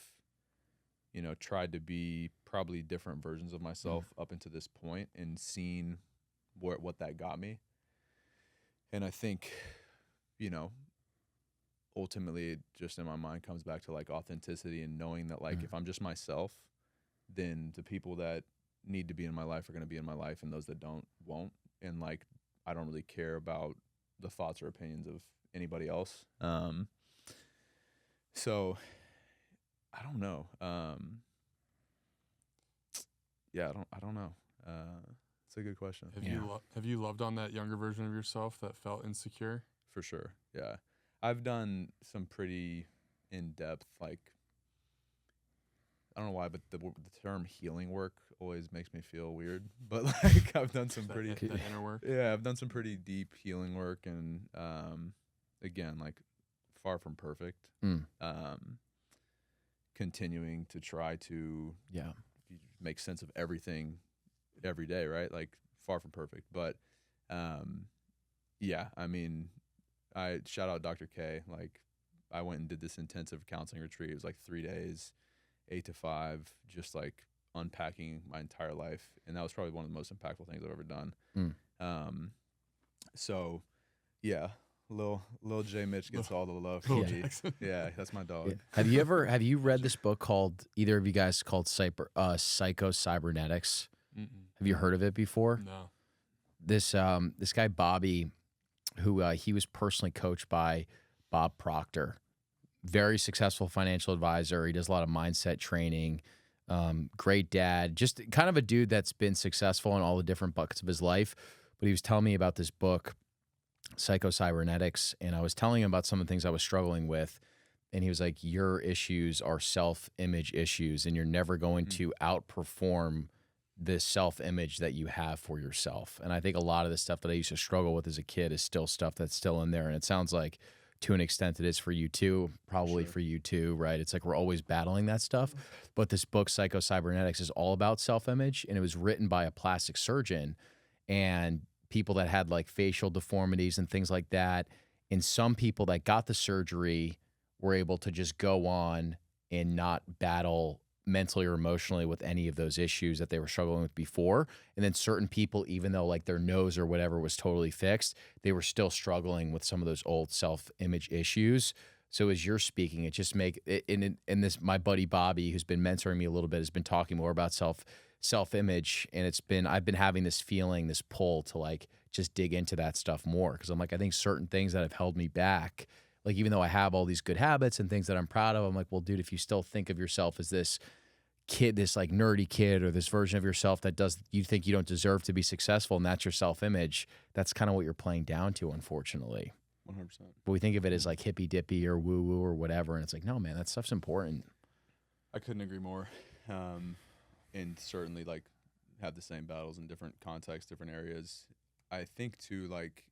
tried to be probably different versions of myself up until this point and seen what that got me. And I think, ultimately it just in my mind comes back to like authenticity and knowing that like if I'm just myself, then the people that need to be in my life are going to be in my life, and those that don't won't. And like I don't really care about the thoughts or opinions of anybody else. So I don't know. I don't know. It's a good question. Have you loved on that younger version of yourself that felt insecure? For sure. Yeah. I've done some pretty in-depth, like, I don't know why, but the term healing work always makes me feel weird. But like I've done some pretty that inner work. Yeah, I've done some pretty deep healing work, and again, like far from perfect. Continuing to try to make sense of everything every day, right? Like far from perfect, but I mean, I shout out Dr. K. Like I went and did this intensive counseling retreat. It was like 3 days, 8 to 5, just like unpacking my entire life, and that was probably one of the most impactful things I've ever done. So yeah, Lil J Mitch gets all the love for me. Yeah, that's my dog. Yeah. Have you read this book called, either of you guys, called Psycho Cybernetics? Have you heard of it before? No. This guy Bobby, who he was personally coached by Bob Proctor, very successful financial advisor. He does a lot of mindset training. Great dad, just kind of a dude that's been successful in all the different buckets of his life. But he was telling me about this book, Psycho Cybernetics, and I was telling him about some of the things I was struggling with. And he was like, your issues are self-image issues, and you're never going to outperform the self-image that you have for yourself. And I think a lot of the stuff that I used to struggle with as a kid is still stuff that's still in there. And it sounds like to an extent it is for you too, probably for you too, right? It's like we're always battling that stuff. But this book, Psycho Cybernetics, is all about self-image, and it was written by a plastic surgeon and people that had like facial deformities and things like that. And some people that got the surgery were able to just go on and not battle mentally or emotionally with any of those issues that they were struggling with before. And then certain people, even though like their nose or whatever was totally fixed, they were still struggling with some of those old self-image issues. So as you're speaking, it just in this, my buddy Bobby, who's been mentoring me a little bit, has been talking more about self-image, and I've been having this feeling, this pull to like just dig into that stuff more, because I'm like, I think certain things that have held me back, like even though I have all these good habits and things that I'm proud of, I'm like, well, dude, if you still think of yourself as this kid, this like nerdy kid, or this version of yourself that you think you don't deserve to be successful, and that's your self-image, that's kind of what you're playing down to, unfortunately. 100%. But we think of it as like hippy dippy or woo woo or whatever, and it's like, no, man, that stuff's important. I couldn't agree more. And certainly like have the same battles in different contexts, different areas. I think too, like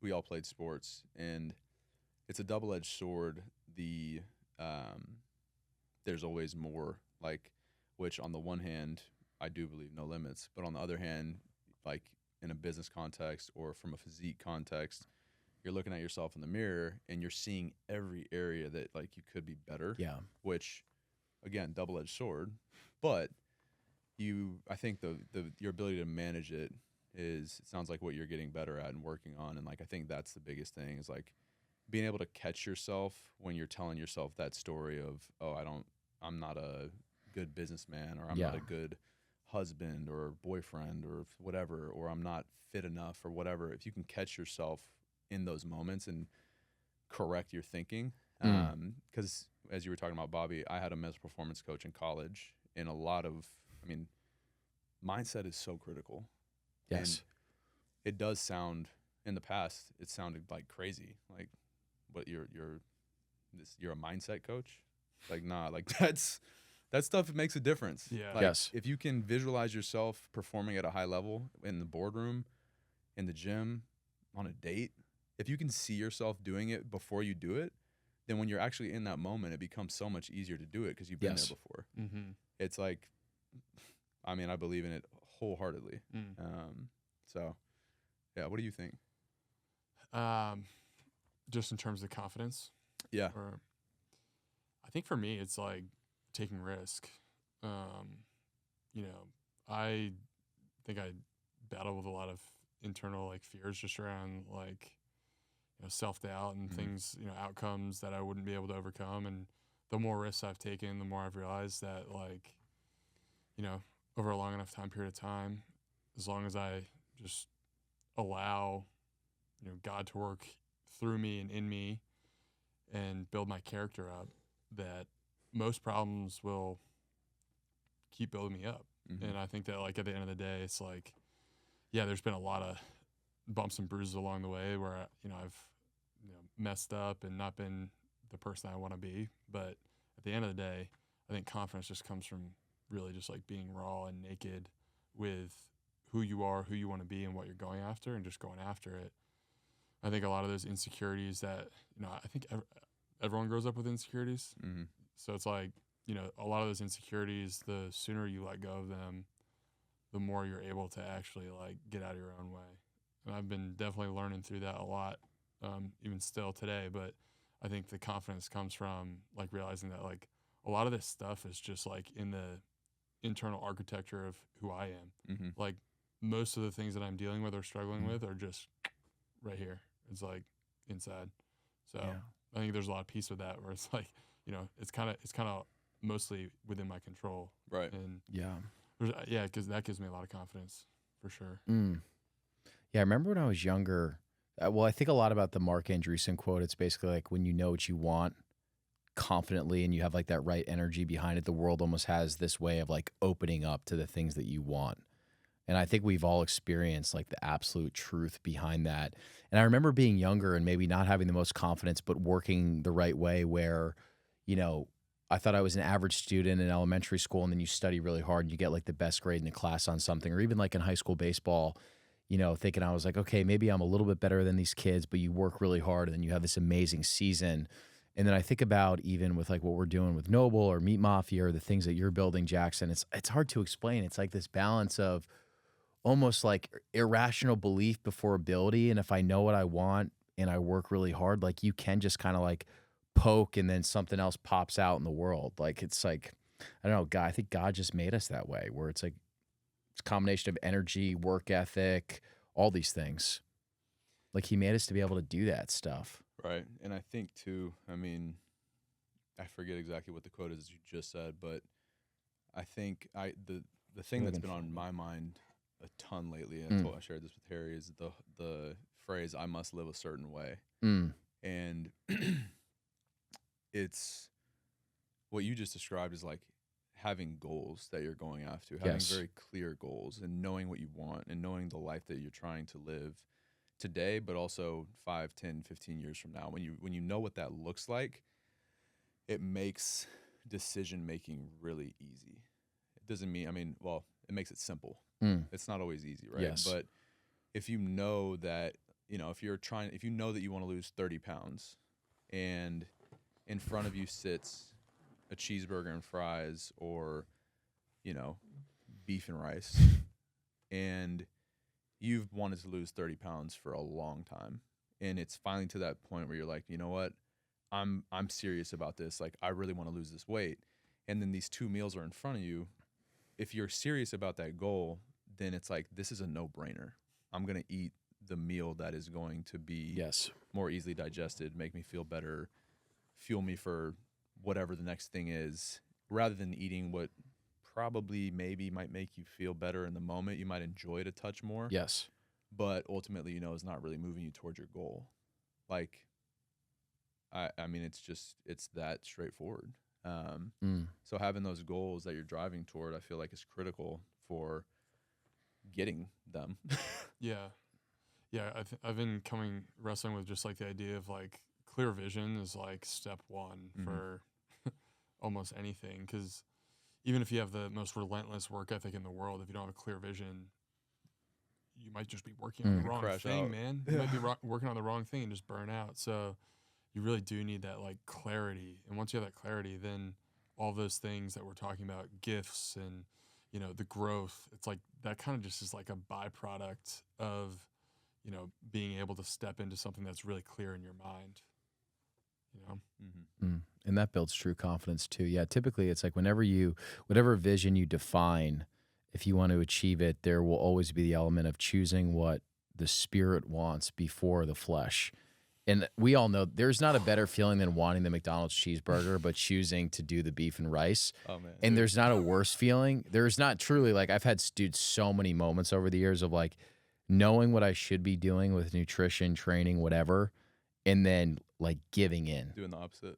we all played sports, and it's a double-edged sword. There's always more, like, which on the one hand, I do believe no limits, but on the other hand, like in a business context or from a physique context, you're looking at yourself in the mirror and you're seeing every area that like you could be better. Yeah. Which, again, double-edged sword, but I think your ability to manage it sounds like what you're getting better at and working on. And like, I think that's the biggest thing, is like being able to catch yourself when you're telling yourself that story of, oh, I'm not a good businessman, or I'm not a good husband or boyfriend or whatever, or I'm not fit enough or whatever. If you can catch yourself in those moments and correct your thinking, because as you were talking about, Bobby, I had a mental performance coach in college, and mindset is so critical. Yes. And it does sound, in the past, it sounded like crazy. Like, what, you're a mindset coach? Like, nah, like that stuff makes a difference. Yeah. Like, Yes. if you can visualize yourself performing at a high level in the boardroom, in the gym, on a date, if you can see yourself doing it before you do it, then when you're actually in that moment, it becomes so much easier to do it because you've been there before. Mm-hmm. It's like, I believe in it wholeheartedly. So, yeah, what do you think? Just in terms of confidence. Yeah. Or I think for me, it's like taking risk. I think I battle with a lot of internal like fears just around like, self-doubt and things, outcomes that I wouldn't be able to overcome. And the more risks I've taken, the more I've realized that like, over a long enough time period of time, as long as I just allow, God to work through me and in me and build my character up, that most problems will keep building me up. Mm-hmm. And I think that like at the end of the day, it's like, yeah, there's been a lot of bumps and bruises along the way where, I've messed up and not been the person I want to be. But at the end of the day, I think confidence just comes from really just like being raw and naked with who you are, who you want to be, and what you're going after, and just going after it. I think a lot of those insecurities that, I think everyone grows up with insecurities. Mm-hmm. So it's like, a lot of those insecurities, the sooner you let go of them, the more you're able to actually like get out of your own way. And I've been definitely learning through that a lot, even still today. But I think the confidence comes from like realizing that like a lot of this stuff is just like in the internal architecture of who I am. Mm-hmm. Like most of the things that I'm dealing with or struggling with are just right here. It's like inside. So I think there's a lot of peace with that, where it's like, it's kind of mostly within my control. Right. And Yeah. because that gives me a lot of confidence for sure. Yeah, I remember when I was younger. I think a lot about the Mark Andreessen quote. It's basically like, when you know what you want confidently and you have like that right energy behind it, the world almost has this way of like opening up to the things that you want. And I think we've all experienced like the absolute truth behind that. And I remember being younger and maybe not having the most confidence, but working the right way, where, I thought I was an average student in elementary school, and then you study really hard and you get like the best grade in the class on something, or even like in high school baseball, thinking I was like, okay, maybe I'm a little bit better than these kids, but you work really hard and then you have this amazing season. And then I think about even with like what we're doing with Noble or Meat Mafia or the things that you're building, Jackson, it's hard to explain. It's like this balance of almost like irrational belief before ability. And if I know what I want and I work really hard, like you can just kind of like poke and then something else pops out in the world. Like, it's like, I don't know, God, I think God just made us that way, where it's like, it's a combination of energy, work ethic, all these things. Like, he made us to be able to do that stuff. Right. And I think too, I forget exactly what the quote is you just said, but I think the the thing that's been Looking on my mind a ton lately, Mm. and I shared this with Harry, is the phrase "I must live a certain way," Mm. and it's what you just described is like having goals that you're going after, having Yes. very clear goals, and knowing what you want, and knowing the life that you're trying to live today, but also 5, 10, 15 years from now. When you know what that looks like, it makes decision making really easy. It doesn't mean, I mean, well, it makes it simple. Mm. It's not always easy, right? Yes. But if you know that, if you know that you want to lose 30 pounds and in front of you sits a cheeseburger and fries, or, beef and rice, and you've wanted to lose 30 pounds for a long time, and it's finally to that point where you're like, you know what? I'm serious about this. Like, I really want to lose this weight. And then these two meals are in front of you. If you're serious about that goal, then it's like, this is a no-brainer. I'm going to eat the meal that is going to be Yes. more easily digested, make me feel better, fuel me for whatever the next thing is, rather than eating what probably maybe might make you feel better in the moment. You might enjoy it a touch more, Yes. but ultimately, is not really moving you towards your goal. Like, I mean, it's that straightforward. Mm. So having those goals that you're driving toward, I feel like is critical for getting them. Yeah. Yeah. I've been wrestling with just like the idea of like clear vision is like step one Mhm. for almost anything. Cause even if you have the most relentless work ethic in the world, if you don't have a clear vision, you might just be working on the wrong Crash thing, out. man. You might be working on the wrong thing and just burn out. So you really do need that like clarity. And once you have that clarity, then all those things that we're talking about, gifts and, the growth, it's like that kind of just is like a byproduct of, being able to step into something that's really clear in your mind, Mm-hmm. Mm. And that builds true confidence too. Yeah. Typically, it's like whatever vision you define, if you want to achieve it, there will always be the element of choosing what the spirit wants before the flesh. And we all know there's not a better feeling than wanting the McDonald's cheeseburger, but choosing to do the beef and rice. Oh man. And there's not a worse feeling. There's not truly, like, I've had so many moments over the years of like knowing what I should be doing with nutrition, training, whatever, and then like giving in. Doing the opposite.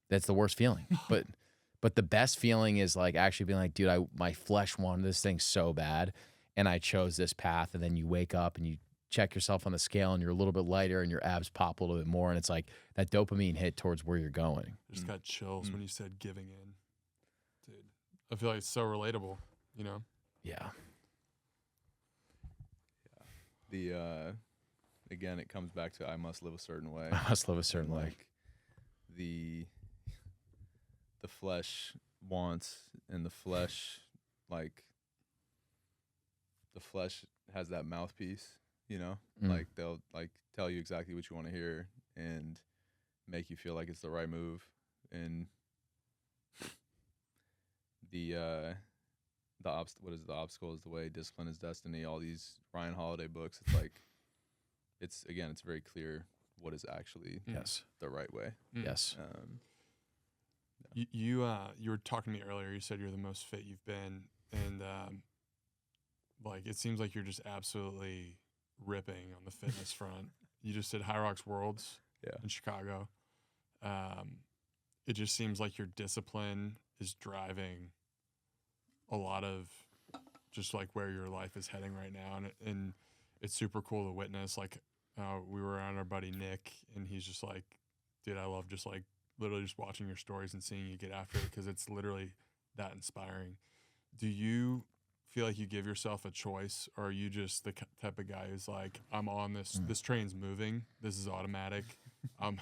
That's the worst feeling. But the best feeling is like actually being like, dude, my flesh wanted this thing so bad, and I chose this path. And then you wake up and you check yourself on the scale and you're a little bit lighter and your abs pop a little bit more, and it's like that dopamine hit towards where you're going. Just got chills when you said giving in, dude. I feel like it's so relatable, Yeah. Again, it comes back to I must live a certain way. I must live a certain And, way. like, the flesh wants, and the flesh has that mouthpiece, Mm. like they'll like tell you exactly what you want to hear and make you feel like it's the right move. And the obstacle is the way, discipline is destiny, all these Ryan Holiday books. It's like, it's very clear what is actually Yes. the right way. Yes. You were talking to me earlier. You said you're the most fit you've been, and like it seems like you're just absolutely ripping on the fitness front. You just did High Rocks Worlds in Chicago. It just seems like your discipline is driving a lot of just like where your life is heading right now, and it's super cool to witness. Like we were around our buddy Nick, and he's just like, dude, I love just like literally just watching your stories and seeing you get after it, because it's literally that inspiring. Do you feel like you give yourself a choice, or are you just the type of guy who's like, I'm on this, this train's moving, this is automatic, I'm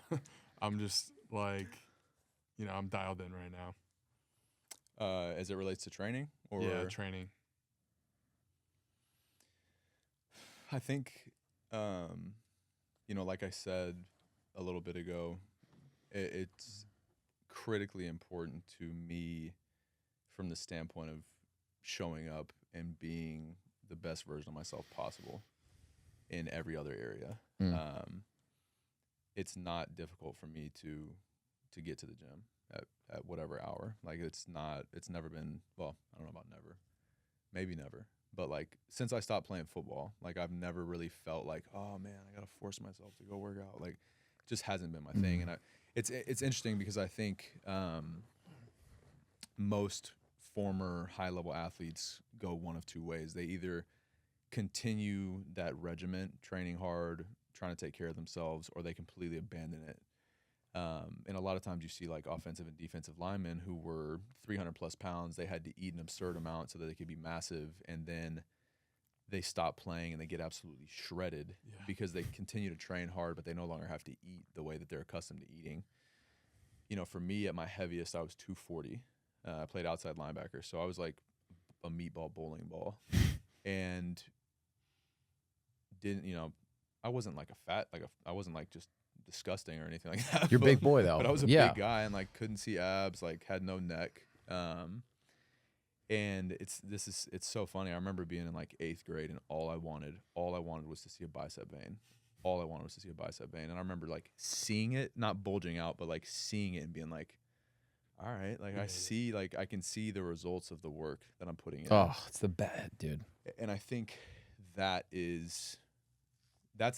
just like, I'm dialed in right now? As it relates to training, or Training. I think, like I said a little bit ago, it's critically important to me from the standpoint of showing up and being the best version of myself possible in every other area. It's not difficult for me to get to the gym at whatever hour. Like, it's never been, well, I don't know about never. maybe never. But like since I stopped playing football, like I've never really felt like, oh man, I gotta force myself to go work out. Like, it just hasn't been my thing. And it's interesting because I think most former high level athletes go one of two ways. They either continue that regiment, training hard, trying to take care of themselves, or they completely abandon it. And a lot of times you see like offensive and defensive linemen who were 300 plus pounds. They had to eat an absurd amount so that they could be massive. And then they stop playing and they get absolutely shredded because they continue to train hard, but they no longer have to eat the way that they're accustomed to eating. You know, for me at my heaviest, I was 240. I played outside linebacker. So I was like a meatball bowling ball and didn't, you know, I wasn't like I wasn't like just disgusting or anything like that. You're a big boy though. But I was a big guy and like couldn't see abs, like had no neck. And it's so funny. I remember being in like 8th grade and all I wanted was to see a bicep vein. All I wanted was to see a bicep vein. And I remember like seeing it, not bulging out, but like seeing it and being like, all right, like I see, like I can see the results of the work that I'm putting in. Oh, it's the bad, dude. And I think that's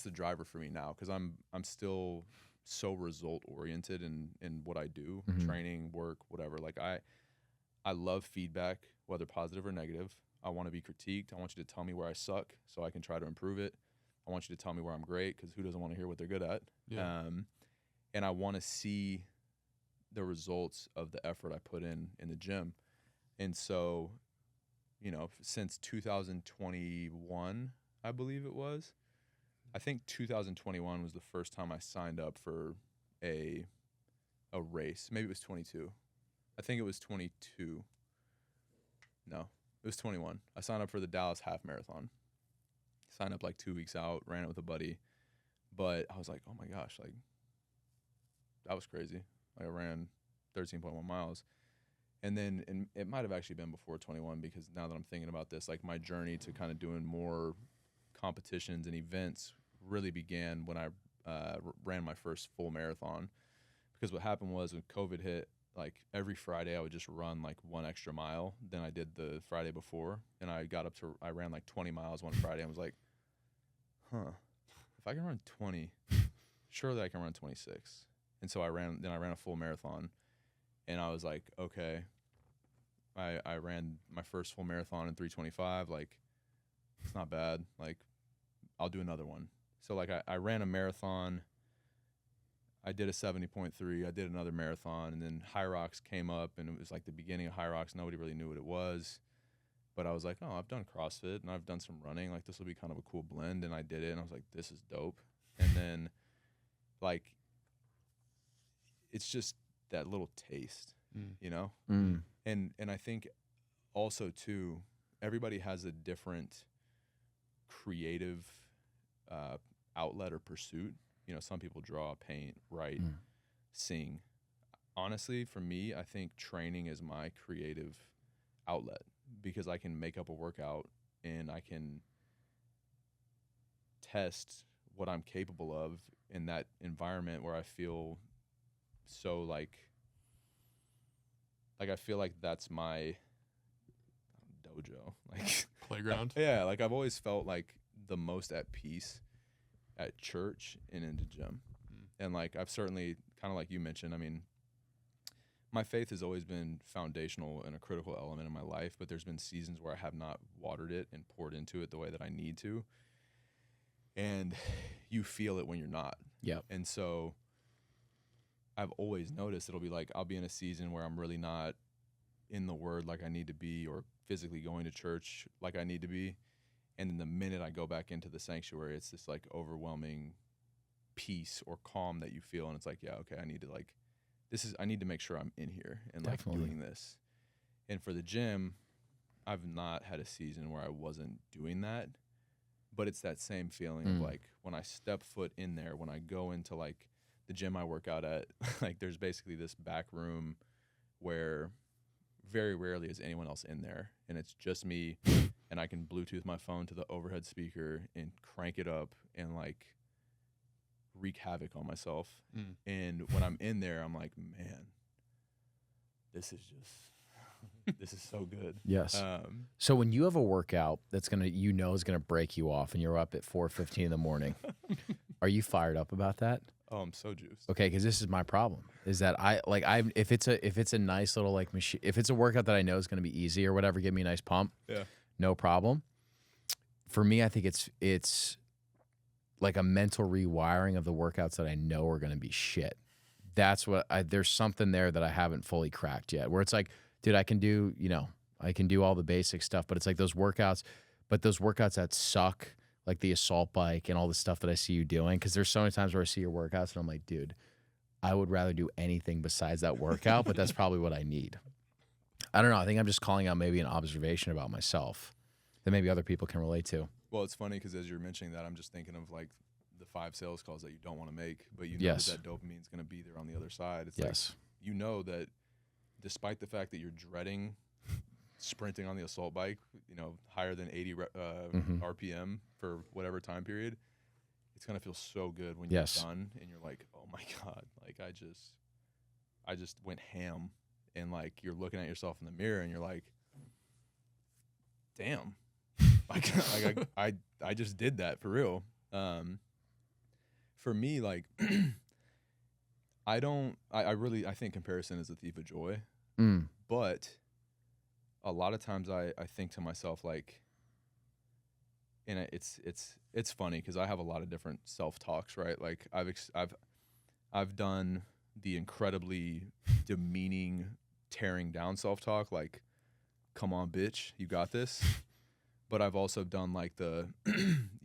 the driver for me now, because I'm still so result oriented in what I do, training, work, whatever. Like I love feedback, whether positive or negative. I want to be critiqued. I want you to tell me where I suck so I can try to improve it. I want you to tell me where I'm great, because who doesn't want to hear what they're good at? Yeah. And I want to see the results of the effort I put in the gym. And so, you know, since 2021, I believe it was, I think 2021 was the first time I signed up for a race. Maybe it was 22. I think it was 22. No, it was 21. I signed up for the Dallas Half Marathon. Signed up like 2 weeks out, ran it with a buddy. But I was like, oh my gosh, like that was crazy. Like I ran 13.1 miles. And it might have actually been before 21, because now that I'm thinking about this, like my journey to kind of doing more competitions and events really began when I ran my first full marathon. Because what happened was when COVID hit, like every Friday I would just run like one extra mile than I did the Friday before. And I ran like 20 miles one Friday and was like, if I can run 20, surely I can run 26. And so I ran a full marathon, and I was like, okay, I ran my first full marathon in 3:25. Like, it's not bad. Like, I'll do another one. So like I ran a marathon. I did a 70.3. I did another marathon, and then High Rocks came up, and it was like the beginning of High Rocks. Nobody really knew what it was, but I was like, oh, I've done CrossFit and I've done some running. Like, this will be kind of a cool blend, and I did it, and I was like, this is dope. And then, like, it's just that little taste, you know? And I think also too, everybody has a different creative outlet or pursuit. You know, some people draw, paint, write, sing. Honestly, for me, I think training is my creative outlet, because I can make up a workout and I can test what I'm capable of in that environment where I feel so like I feel like that's my dojo, like playground. Yeah, like I've always felt like the most at peace at church and in the gym. And like I've certainly, kind of like you mentioned, I mean, my faith has always been foundational and a critical element in my life, but there's been seasons where I have not watered it and poured into it the way that I need to. And you feel it when you're not. Yeah. And so I've always noticed it'll be like I'll be in a season where I'm really not in the word like I need to be, or physically going to church like I need to be. And then the minute I go back into the sanctuary, it's this like overwhelming peace or calm that you feel. And it's like, yeah, okay, I need to make sure I'm in here and like doing this. And for the gym, I've not had a season where I wasn't doing that, but it's that same feeling of like when I step foot in there, when I go into like the gym I work out at, like there's basically this back room where very rarely is anyone else in there, and it's just me, and I can Bluetooth my phone to the overhead speaker and crank it up and like wreak havoc on myself. And when I'm in there, I'm like, man, this is just this is so good. Yes. So when you have a workout that's is gonna break you off, and you're up at 4:15 in the morning, are you fired up about that? Oh, I'm so juiced. Okay, because this is my problem. Is that if it's a nice little like machine, if it's a workout that I know is gonna be easy or whatever, give me a nice pump. Yeah. No problem. For me, I think it's like a mental rewiring of the workouts that I know are gonna be shit. That's what there's something there that I haven't fully cracked yet. Where it's like, dude, I can do all the basic stuff, but it's like those workouts that suck, like the assault bike and all the stuff that I see you doing. Cause there's so many times where I see your workouts and I'm like, dude, I would rather do anything besides that workout, but that's probably what I need. I don't know. I think I'm just calling out maybe an observation about myself that maybe other people can relate to. Well, it's funny because as you're mentioning that, I'm just thinking of like the 5 sales calls that you don't want to make, but you know Yes. that dopamine is going to be there on the other side. It's Yes. like, you know that despite the fact that you're dreading sprinting on the assault bike, higher than 80 RPM for whatever time period, it's going to feel so good when you're Yes. done and you're like, oh my God, like I just went ham. And like you're looking at yourself in the mirror and you're like, damn, I just did that for real. For me, like, I think comparison is a thief of joy, but a lot of times I think to myself like, and it's funny because I have a lot of different self-talks, right? Like I've done the incredibly demeaning, tearing down self-talk, like, come on, bitch, you got this. But I've also done like the,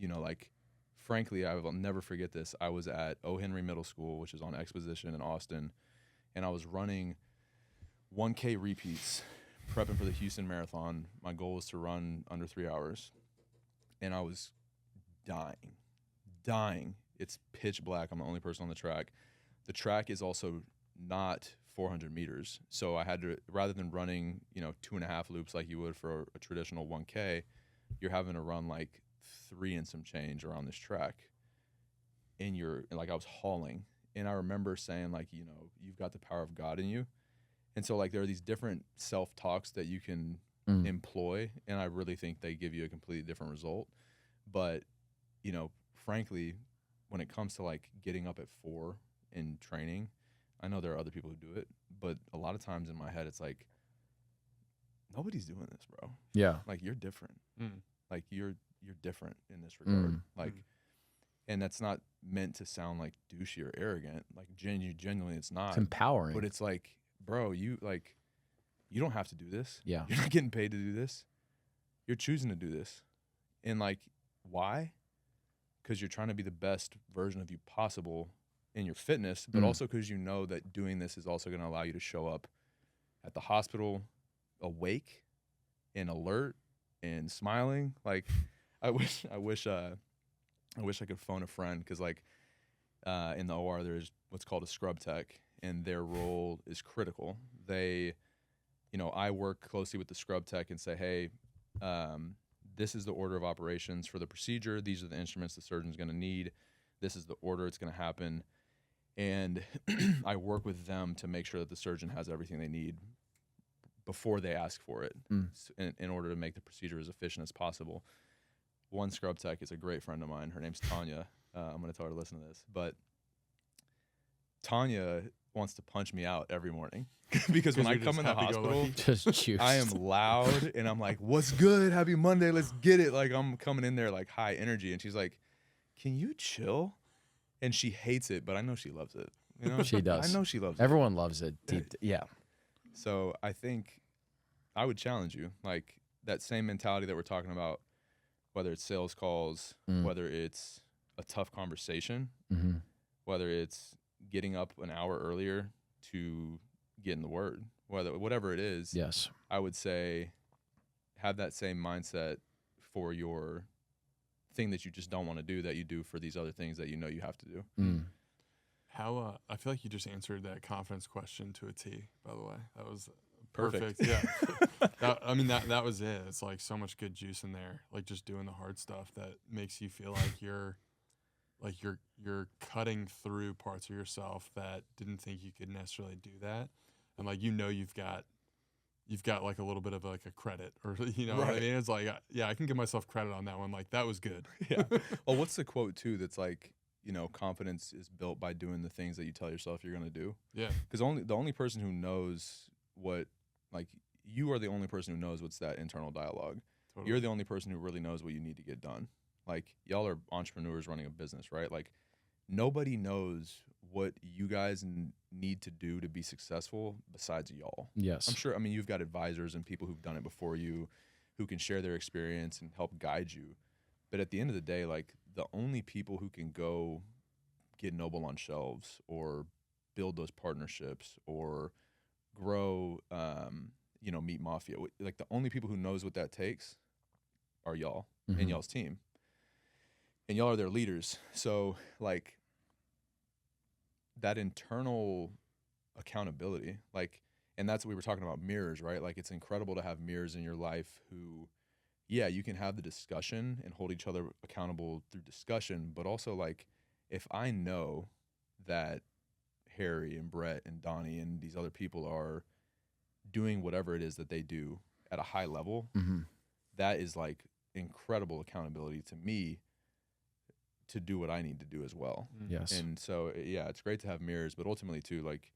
like, frankly, I will never forget this. I was at O. Henry Middle School, which is on Exposition in Austin, and I was running 1K repeats, prepping for the Houston Marathon. My goal was to run under 3 hours, and I was dying. It's pitch black. I'm the only person on the track. The track is also not 400 meters. So I had to, rather than running, 2.5 loops like you would for a traditional 1K, you're having to run like 3 and some change around this track. And I was hauling. And I remember saying like, you've got the power of God in you. And so like there are these different self-talks that you can employ. And I really think they give you a completely different result. But, frankly, when it comes to like getting up at 4 in training, I know there are other people who do it, but a lot of times in my head, it's like, nobody's doing this, bro. Yeah. Like you're different. Like you're different in this regard. Like, and that's not meant to sound like douchey or arrogant. Like genuinely, it's not. It's empowering. But it's like, bro, you don't have to do this. Yeah. You're not getting paid to do this. You're choosing to do this. And like, why? Because you're trying to be the best version of you possible in your fitness, but also because you know that doing this is also going to allow you to show up at the hospital awake and alert and smiling. Like I wish I could phone a friend, because like in the OR there's what's called a scrub tech, and their role is critical. They, I work closely with the scrub tech and say, hey, this is the order of operations for the procedure. These are the instruments the surgeon's going to need. This is the order it's going to happen. And I work with them to make sure that the surgeon has everything they need before they ask for it in order to make the procedure as efficient as possible. One scrub tech is a great friend of mine. Her name's Tanya. I'm going to tell her to listen to this. But Tanya wants to punch me out every morning because when I come in the hospital, I am loud and I'm like, what's good? Happy Monday. Let's get it. Like I'm coming in there like high energy. And she's like, can you chill? And she hates it, but I know she loves it. She does. I know she loves it. Everyone loves it. Yeah. So I think I would challenge you, like that same mentality that we're talking about, whether it's sales calls, whether it's a tough conversation, whether it's getting up an hour earlier to get in the Word, whatever it is. Yes. I would say have that same mindset for your thing that you just don't want to do, that you do for these other things that you have to do. How I feel like you just answered that confidence question to a T, by the way. That was perfect. Yeah. that was it. It's like so much good juice in there. Like just doing the hard stuff that makes you feel like you're cutting through parts of yourself that didn't think you could necessarily do that. And like you've got you've got like a little bit of like a credit, or you know what I Right. mean? It's like, yeah, I can give myself credit on that one. Like that was good. Yeah. Well, what's the quote too that's like, confidence is built by doing the things that you tell yourself you're going to do? Yeah, Because the only person who knows what, like, you are the only person who knows what's that internal dialogue. totally. You're the only person who really knows what you need to get done. Like, y'all are entrepreneurs running a business, right? Like, nobody knows what you guys need to do to be successful besides y'all. Yes. I'm sure, I mean, you've got advisors and people who've done it before you who can share their experience and help guide you. But at the end of the day, like, the only people who can go get Noble on shelves or build those partnerships or grow, Meat Mafia, like, the only people who knows what that takes are y'all Mhm. and y'all's team. And y'all are their leaders. So, like, that internal accountability, like, and that's what we were talking about, mirrors, right? Like, it's incredible to have mirrors in your life who, yeah, you can have the discussion and hold each other accountable through discussion, but also, like, if I know that Harry and Brett and Donnie and these other people are doing whatever it is that they do at a high level, Mhm. that is like incredible accountability to me to do what I need to do as well. Yes. And so, yeah, it's great to have mirrors, but ultimately too, like,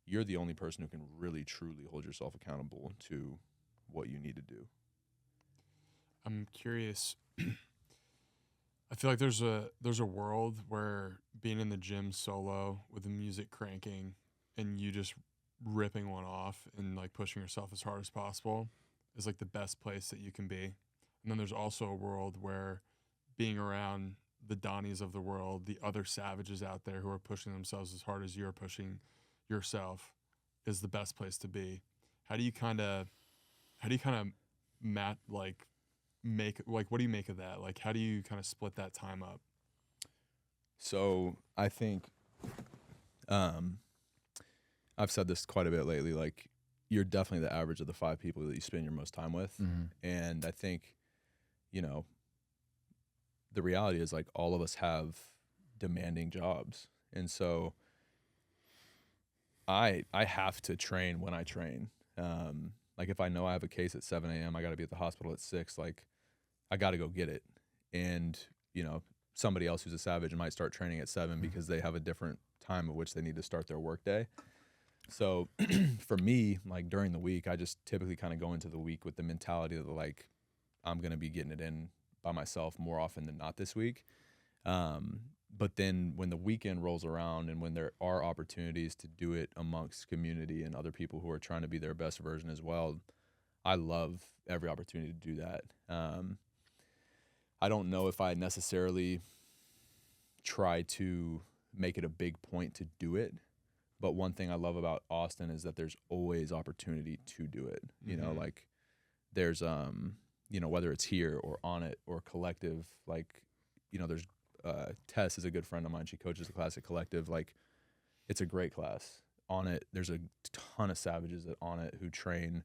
you're the only person who can really truly hold yourself accountable to what you need to do. I'm curious. I feel like there's a world where being in the gym solo with the music cranking and you just ripping one off and like pushing yourself as hard as possible is like the best place that you can be. And then there's also a world where being around the Donnies of the world, the other savages out there who are pushing themselves as hard as you're pushing yourself, is the best place to be. How do you kind of what do you make of that? Like, how do you kind of split that time up? So I think I've said this quite a bit lately, like, you're definitely the average of the 5 people that you spend your most time with. Mhm. And I think, the reality is, like, all of us have demanding jobs. And so I have to train when I train. Like, if I know I have a case at 7 a.m., I got to be at the hospital at 6, like, I got to go get it. And, somebody else who's a savage might start training at 7 because they have a different time at which they need to start their workday. So for me, like, during the week, I just typically kind of go into the week with the mentality that, like, I'm going to be getting it in by myself more often than not this week. But then when the weekend rolls around and when there are opportunities to do it amongst community and other people who are trying to be their best version as well, I love every opportunity to do that. I don't know if I necessarily try to make it a big point to do it, but one thing I love about Austin is that there's always opportunity to do it. Like, there's whether it's here or on it or collective, like, there's Tess is a good friend of mine. She coaches the class at Collective. Like, it's a great class. On it, there's a ton of savages that on it who train.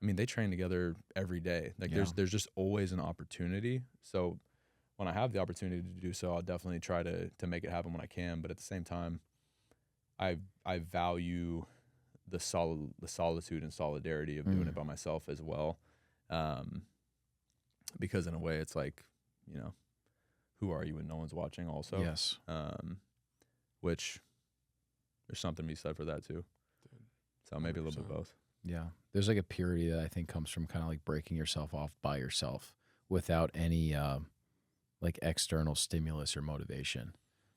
I mean, they train together every day. Like, Yeah. there's just always an opportunity. So when I have the opportunity to do so, I'll definitely try to make it happen when I can. But at the same time, I value the solitude and solidarity of doing it by myself as well. Because in a way, it's like, who are you when no one's watching also? Yes. Which there's something to be said for that too. So maybe a little bit of 100%. both. Yeah. There's like a purity that I think comes from kind of like breaking yourself off by yourself without any like external stimulus or motivation.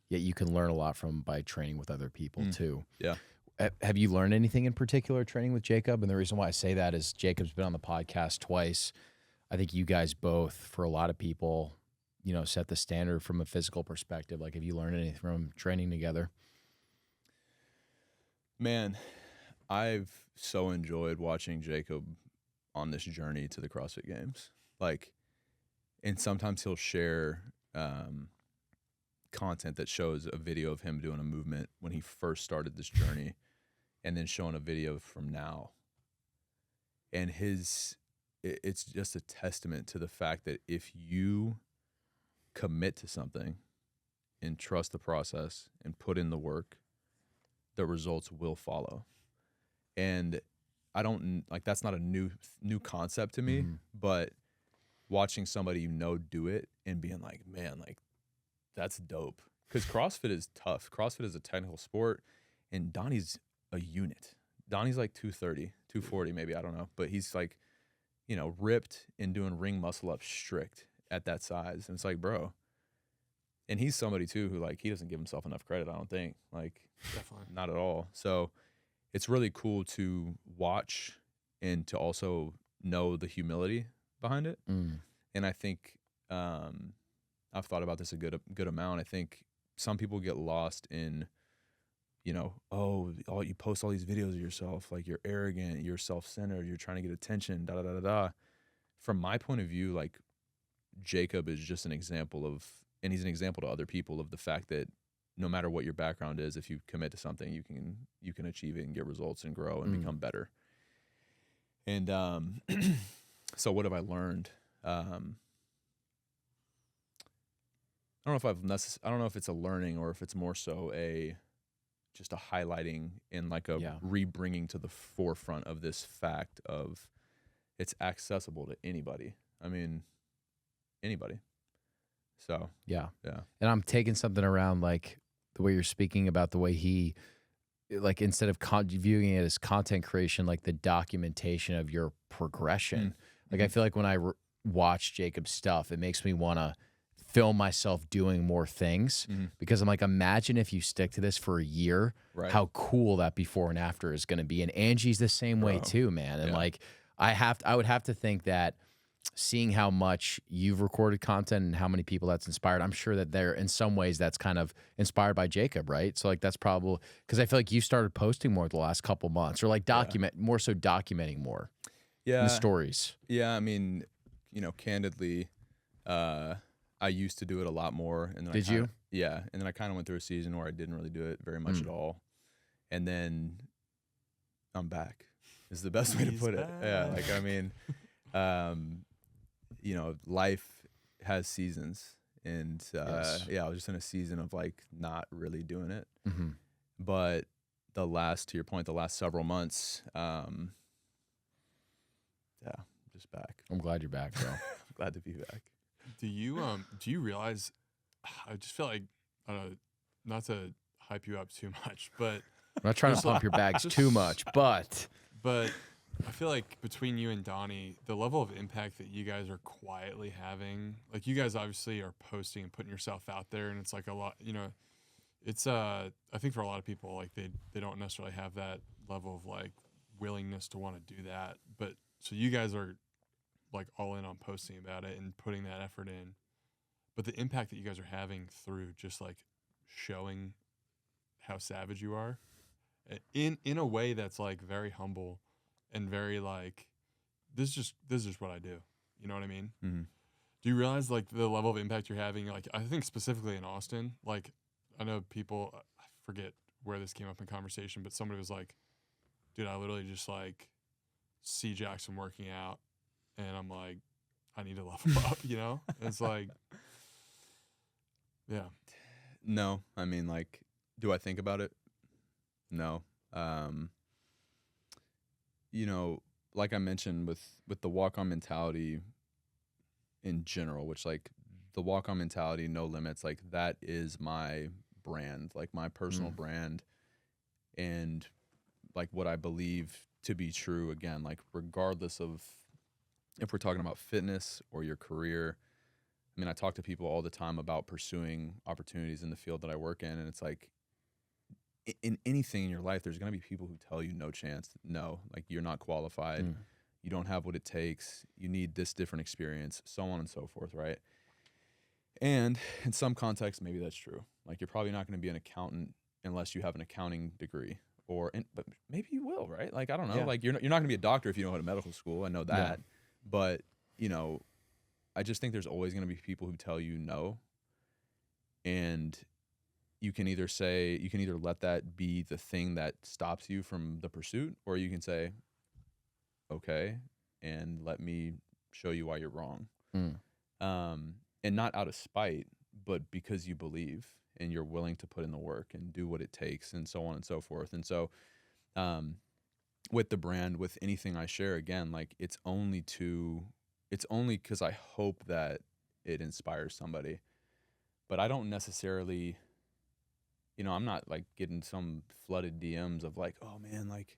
Yet you can learn a lot by training with other people too. Yeah. Have you learned anything in particular training with Jacob? And the reason why I say that is Jacob's been on the podcast twice. I think you guys both, for a lot of people, set the standard from a physical perspective. Like, have you learned anything from training together? Man, I've so enjoyed watching Jacob on this journey to the CrossFit Games. Like, and sometimes he'll share content that shows a video of him doing a movement when he first started this journey, and then showing a video from now. And it's just a testament to the fact that if you commit to something and trust the process and put in the work, the results will follow. And I don't like that's not a new concept to me, Mhm. but watching somebody do it and being like, man, like that's dope. Because CrossFit is tough. CrossFit is a technical sport, and Donnie's a unit. Donnie's like 230, 240 maybe, I don't know, but he's like, ripped and doing ring muscle ups strict at that size. And it's like, bro. And he's somebody too who like he doesn't give himself enough credit, I don't think. Like Definitely. not at all. So it's really cool to watch and to also know the humility behind it. Mm. And I think I've thought about this a good amount. I think some people get lost in, you post all these videos of yourself, like you're arrogant, you're self-centered, you're trying to get attention, da da da da da. From my point of view, like Jacob is just an example of, and he's an example to other people of the fact that no matter what your background is, if you commit to something, you can achieve it and get results and grow and become better. And so what have I learned? I don't know if it's a learning or if it's more so just a highlighting and like a re-bringing to the forefront of this fact of it's accessible to anybody. I mean, anybody. So Yeah. yeah. And I'm taking something around like the way you're speaking about the way he, like instead of viewing it as content creation, like the documentation of your progression. Like I feel like when I watch Jacob's stuff, it makes me want to film myself doing more things because I'm like, imagine if you stick to this for a year, how cool that before and after is going to be. And Angie's the same way too, man. And like, I would have to think that seeing how much you've recorded content and how many people that's inspired, I'm sure that they're in some ways that's kind of inspired by Jacob, right? So like that's probably because I feel like you started posting more the last couple months or like more so documenting more. Yeah. The stories. Yeah. I mean, candidly, I used to do it a lot more. And then Did you? Yeah. And then I kind of went through a season where I didn't really do it very much at all. And then I'm back is the best way to put it. Yeah. Like, I mean, life has seasons and, I was just in a season of like not really doing it, but to your point, the last several months, just back. I'm glad you're back, bro. I'm glad to be back. Do you realize, I just feel like, I don't know, not to hype you up too much, but I'm not trying to pump your bags too much, but I feel like between you and Donnie, the level of impact that you guys are quietly having, like you guys obviously are posting and putting yourself out there, and it's like a lot, it's I think for a lot of people, like they don't necessarily have that level of like willingness to want to do that, but so you guys are like all in on posting about it and putting that effort in, but the impact that you guys are having through just like showing how savage you are in a way that's like very humble and very like this is just what I do, you know what I mean? Mm-hmm. Do you realize like the level of impact you're having? Like I think specifically in Austin, like I know people, I forget where this came up in conversation, but somebody was like, dude, I literally just like see Jackson working out and I'm like, I need to level up, And it's like, yeah. No, I mean, like, do I think about it? No. Like I mentioned with the walk-on mentality in general, which like the walk-on mentality, no limits, like that is my brand, like my personal brand, and like what I believe to be true, again, like regardless of if we're talking about fitness or your career. I mean, I talk to people all the time about pursuing opportunities in the field that I work in, and it's like in anything in your life, there's going to be people who tell you no chance, no, like you're not qualified, you don't have what it takes, you need this different experience, so on and so forth, right? And in some contexts, maybe that's true. Like you're probably not going to be an accountant unless you have an accounting degree, but maybe you will, right? Like I don't know, like you're not going to be a doctor if you don't go to medical school. I know that, but I just think there's always going to be people who tell you no, and you can either let that be the thing that stops you from the pursuit, or you can say, okay, and let me show you why you're wrong. And not out of spite, but because you believe and you're willing to put in the work and do what it takes and so on and so forth. And so with the brand, with anything I share, again, like it's only because I hope that it inspires somebody. But I don't necessarily, I'm not like getting some flooded DMs of like, oh man, like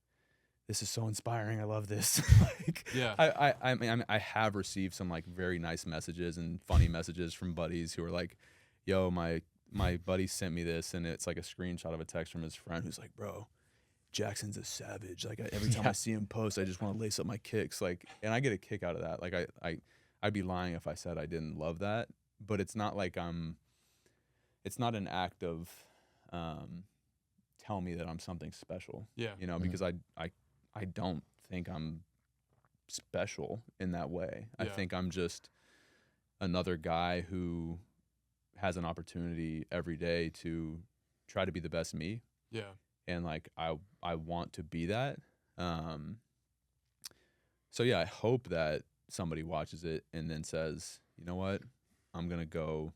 this is so inspiring. I love this. Like, Yeah. I mean, I have received some like very nice messages and funny messages from buddies who are like, yo, my buddy sent me this, and it's like a screenshot of a text from his friend who's like, bro, Jackson's a savage. Like every time I see him post, I just want to lace up my kicks. Like, and I get a kick out of that. Like I'd be lying if I said I didn't love that, but it's not like it's not an act of, tell me that I'm something special. Yeah. Because I don't think I'm special in that way. I Yeah. think I'm just another guy who has an opportunity every day to try to be the best me. Yeah. And like I want to be that. So yeah, I hope that somebody watches it and then says, you know what, I'm gonna go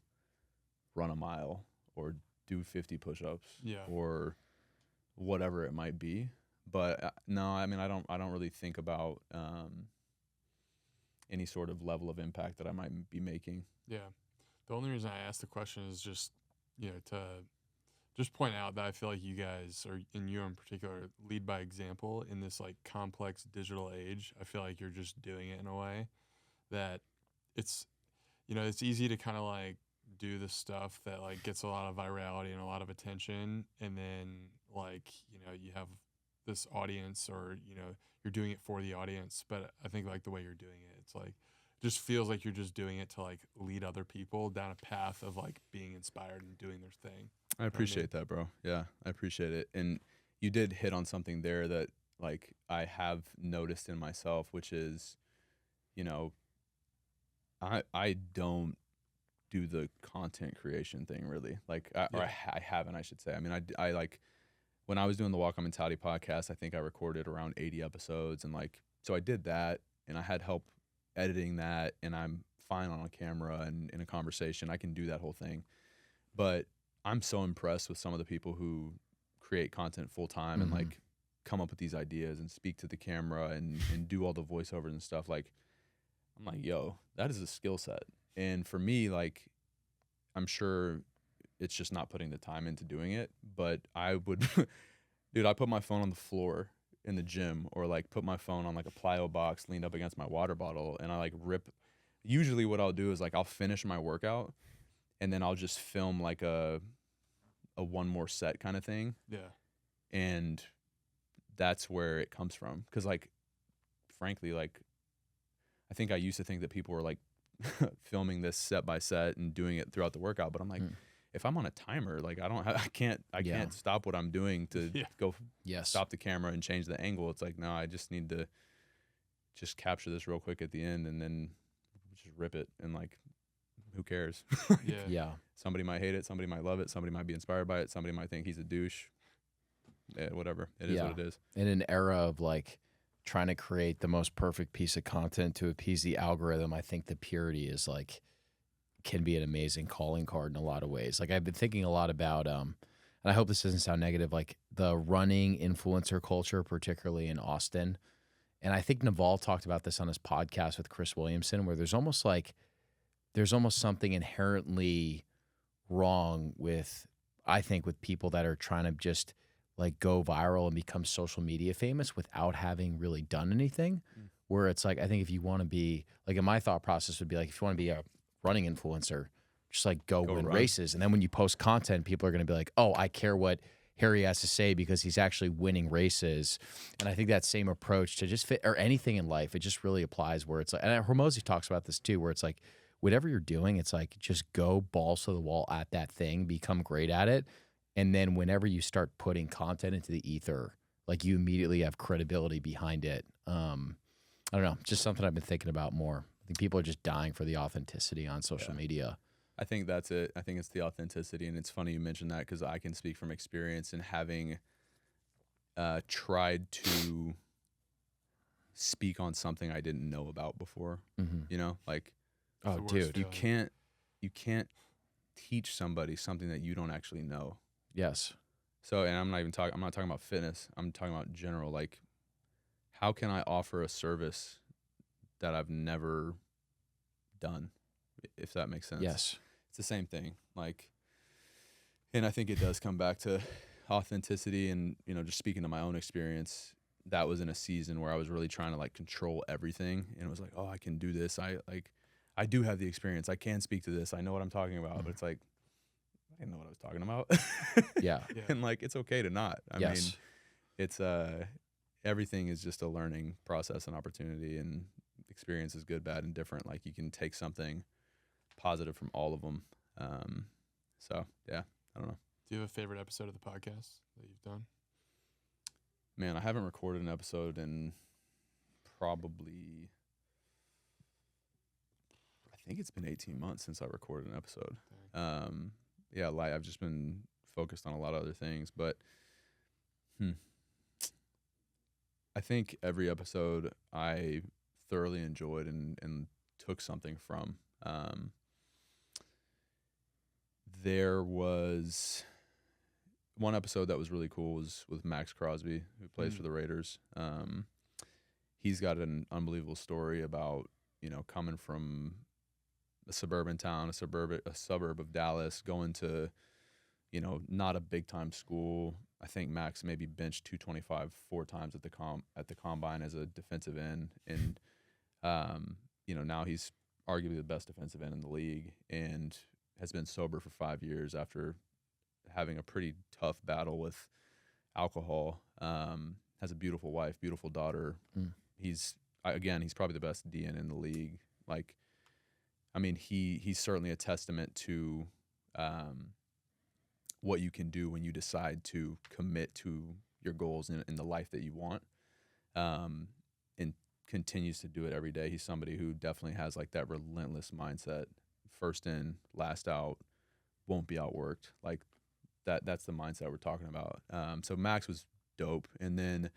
run a mile or do 50 push-ups Yeah. or whatever it might be. But no, I mean, I don't really think about any sort of level of impact that I might be making. Yeah. The only reason I asked the question is just, to just point out that I feel like you guys, or and you in particular, lead by example in this like complex digital age. I feel like you're just doing it in a way that it's, it's easy to kind of like do the stuff that like gets a lot of virality and a lot of attention. And then like, you have this audience, or, you're doing it for the audience. But I think like the way you're doing it, it's like, just feels like you're just doing it to like lead other people down a path of like being inspired and doing their thing. I appreciate that, bro. Yeah, I appreciate it. And you did hit on something there that like I have noticed in myself, which is, I don't do the content creation thing really. Like, I haven't, I should say. I mean, I like when I was doing the Walk On Mentality podcast, I think I recorded around 80 episodes, and like, so I did that, and I had help editing that, and I'm fine on a camera and in a conversation. I can do that whole thing. But I'm so impressed with some of the people who create content full time and like come up with these ideas and speak to the camera and do all the voiceovers and stuff. Like, I'm like, yo, that is a skill set. And for me, like, I'm sure it's just not putting the time into doing it, but I would, dude, I put my phone on the floor in the gym, or like put my phone on like a plyo box leaned up against my water bottle, and I like rip. Usually what I'll do is like I'll finish my workout and then I'll just film like a one more set kind of thing. Yeah. And that's where it comes from. Cause like, frankly, like I think I used to think that people were like filming this set by set and doing it throughout the workout, but I'm like, if I'm on a timer, like I can't stop what I'm doing to go stop the camera and change the angle. It's like, no, I just need to just capture this real quick at the end and then just rip it. And like, who cares? Yeah. Somebody might hate it. Somebody might love it. Somebody might be inspired by it. Somebody might think he's a douche. Whatever. It is what it is. In an era of like trying to create the most perfect piece of content to appease the algorithm, I think the purity is like, can be an amazing calling card in a lot of ways. Like I've been thinking a lot about, and I hope this doesn't sound negative, like the running influencer culture, particularly in Austin. And I think Naval talked about this on his podcast with Chris Williamson, where there's almost something inherently wrong with, I think, with people that are trying to just like go viral and become social media famous without having really done anything. Where it's like, I think if you want to be like, in my thought process would be like, if you want to be a running influencer, just like go win run races. And then when you post content, people are going to be like, oh, I care what Harry has to say because he's actually winning races. And I think that same approach to just fit, or anything in life, it just really applies where it's like, and Hormozy talks about this too, where it's like, whatever you're doing, it's like, just go balls to the wall at that thing, become great at it. And then whenever you start putting content into the ether, like you immediately have credibility behind it. I don't know, just something I've been thinking about more. I think people are just dying for the authenticity on social media. I think that's it. I think it's the authenticity. And it's funny you mentioned that because I can speak from experience and having tried to speak on something I didn't know about before. Like, Oh, dude. you can't teach somebody something that you don't actually know. Yes. So, and I'm not talking about fitness. I'm talking about general, like how can I offer a service that I've never done, if that makes sense. Yes. It's the same thing. Like, and I think it does come back to authenticity and, you know, just speaking to my own experience. That was in a season where I was really trying to like control everything, and it was like, oh, I can do this. I do have the experience. I can speak to this. I know what I'm talking about. But it's like, I didn't know what I was talking about. Yeah. Yeah. And like, it's okay to not. I mean, Yes. it's everything is just a learning process and opportunity, and experience is good, bad, and different. Like, you can take something positive from all of them. So yeah, I don't know. Do you have a favorite episode of the podcast that you've done? Man, I haven't recorded an episode in probably, I think it's been 18 months since I recorded an episode. Yeah, like I've just been focused on a lot of other things, but I think every episode I thoroughly enjoyed and took something from. There was one episode that was really cool, was with Max Crosby, who plays for the Raiders. He's got an unbelievable story about, you know, coming from a suburban town, a suburb of Dallas, going to, you know, not a big time school. I think Max maybe benched 225 4 times at the combine as a defensive end, and you know, now he's arguably the best defensive end in the league, and has been sober for 5 years after having a pretty tough battle with alcohol. Has a beautiful wife, beautiful daughter. He's probably the best DN in the league. Like, I mean, he's certainly a testament to what you can do when you decide to commit to your goals in the life that you want, and continues to do it every day. He's somebody who definitely has like that relentless mindset. First in, last out, won't be outworked. Like that's the mindset we're talking about. So Max was dope. And then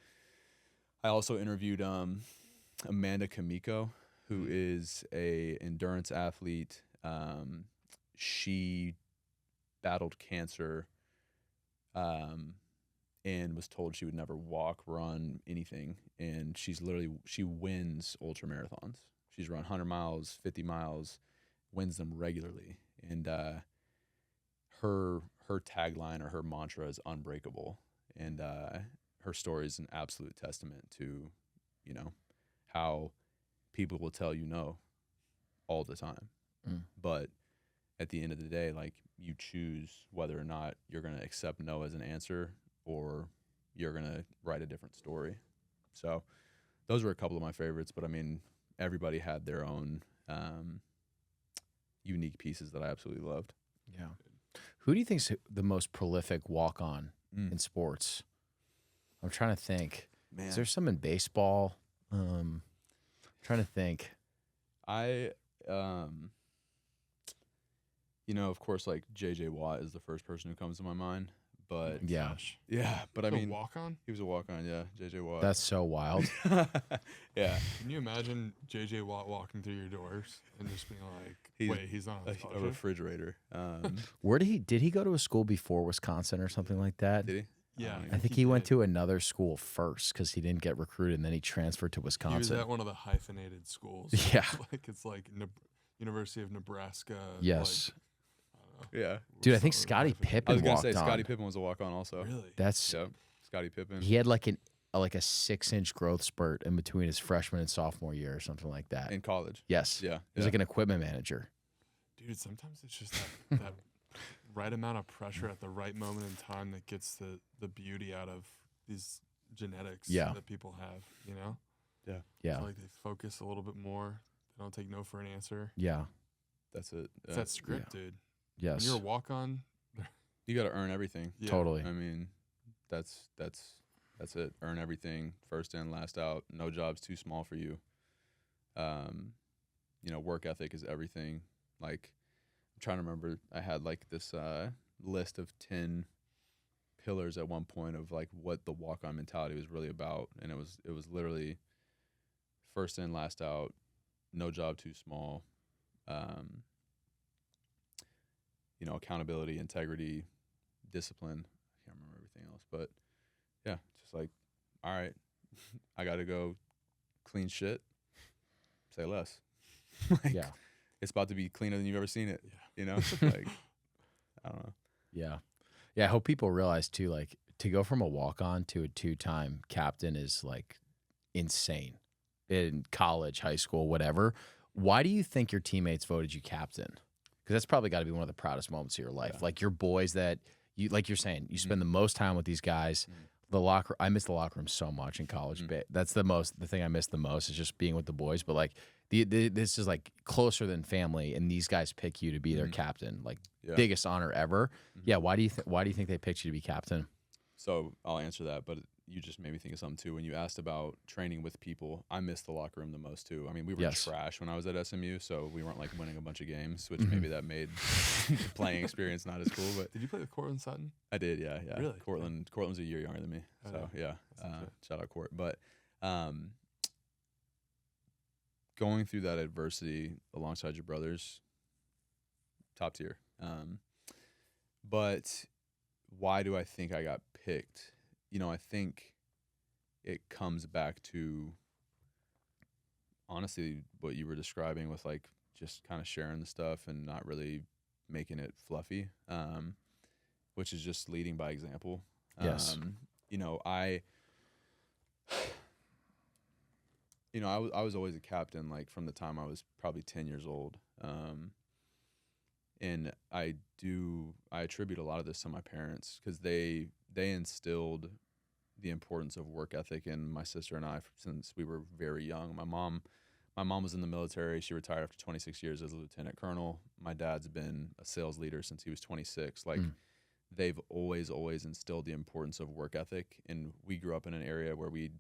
I also interviewed Amanda Kamiko, who is a endurance athlete. She battled cancer, and was told she would never walk, run, anything. And she wins ultra marathons. She's run 100 miles, 50 miles, wins them regularly. And her tagline, or her mantra, is unbreakable. And her story is an absolute testament to, you know, how people will tell you no all the time. But at the end of the day, like, you choose whether or not you're going to accept no as an answer, or you're going to write a different story. So those were a couple of my favorites, but I mean, everybody had their own unique pieces that I absolutely loved. Yeah. Who do you think's the most prolific walk-on in sports? I'm trying to think. Man, Is there some in baseball? I'm trying to think. You know, of course, like J.J. Watt is the first person who comes to my mind. But Yeah. but I mean, walk on. he was a walk-on, yeah, J.J. Watt. That's so wild. Yeah. Can you imagine JJ Watt walking through your doors and just being like, He's he's not on a scholarship? refrigerator. Where did he go to a school before Wisconsin or something like that? Did he? Yeah, I think he went to another school first because he didn't get recruited, and then he transferred to He was Wisconsin. at one of the hyphenated schools. Yeah. Like it's like University of Nebraska. Yes. Like, I don't know. Yeah. Dude, I think Something Scottie hyphenated. I Pippen was gonna walked say on. Scottie Pippen was a walk-on also. Really? That's Yep. Scottie Pippen. he had like a 6-inch growth spurt in between his freshman and sophomore year or something like that. in college. Yes. Yeah. He was like an equipment manager. Dude, sometimes it's just that right amount of pressure at the right moment in time that gets the beauty out of these genetics that people have, you know? I Yeah. feel like they focus a little bit more. They don't take no for an answer. Yeah. That's it. It's that script, dude. Yes. When you're a walk-on, You got to earn everything. yeah. Totally. I mean, that's it. Earn everything. First in, last out. No job's too small for you. You know, work ethic is everything. Like, I'm trying to remember, I had like this list of 10 pillars at one point of like what the walk-on mentality was really about, and it was literally first in, last out, no job too small. You know, accountability, integrity, discipline. I can't remember everything else, but yeah, just like, all right, I got to go clean shit, say less. Like, Yeah. it's about to be cleaner than you've ever seen it. Yeah. You know, like, I don't know. Yeah. Yeah. I hope people realize too, like, to go from a walk-on to a 2-time captain is like insane in college, high school, whatever. Why do you think your teammates voted you captain? Because that's probably got to be one of the proudest moments of your life. Yeah. Like your boys that you, like you're saying, you spend the most time with these guys. The locker, I miss the locker room so much in college. That's the thing I miss the most is just being with the boys. But like this is like closer than family, and these guys pick you to be their captain, like biggest honor ever. Yeah. Why do you think they picked you to be captain? So I'll answer that, but you just made me think of something too. When you asked about training with people, I miss the locker room the most too. I mean, we were trash when I was at SMU, so we weren't like winning a bunch of games, which maybe that made the playing experience not as cool. But Did you play with Cortland Sutton? I did, yeah. Really? Cortland's a year younger than me, so yeah. Shout out Court. But going through that adversity alongside your brothers, top tier. But why do I think I got picked? I think it comes back to honestly what you were describing with like just kind of sharing the stuff and not really making it fluffy, which is just leading by example. Yes. I was always a captain, like from the time I was probably 10 years old. And I attribute a lot of this to my parents because they instilled the importance of work ethic in my sister and I since we were very young. My mom was in the military. She retired after 26 years as a lieutenant colonel. My dad's been a sales leader since he was 26. Like they've always instilled the importance of work ethic. And we grew up in an area where we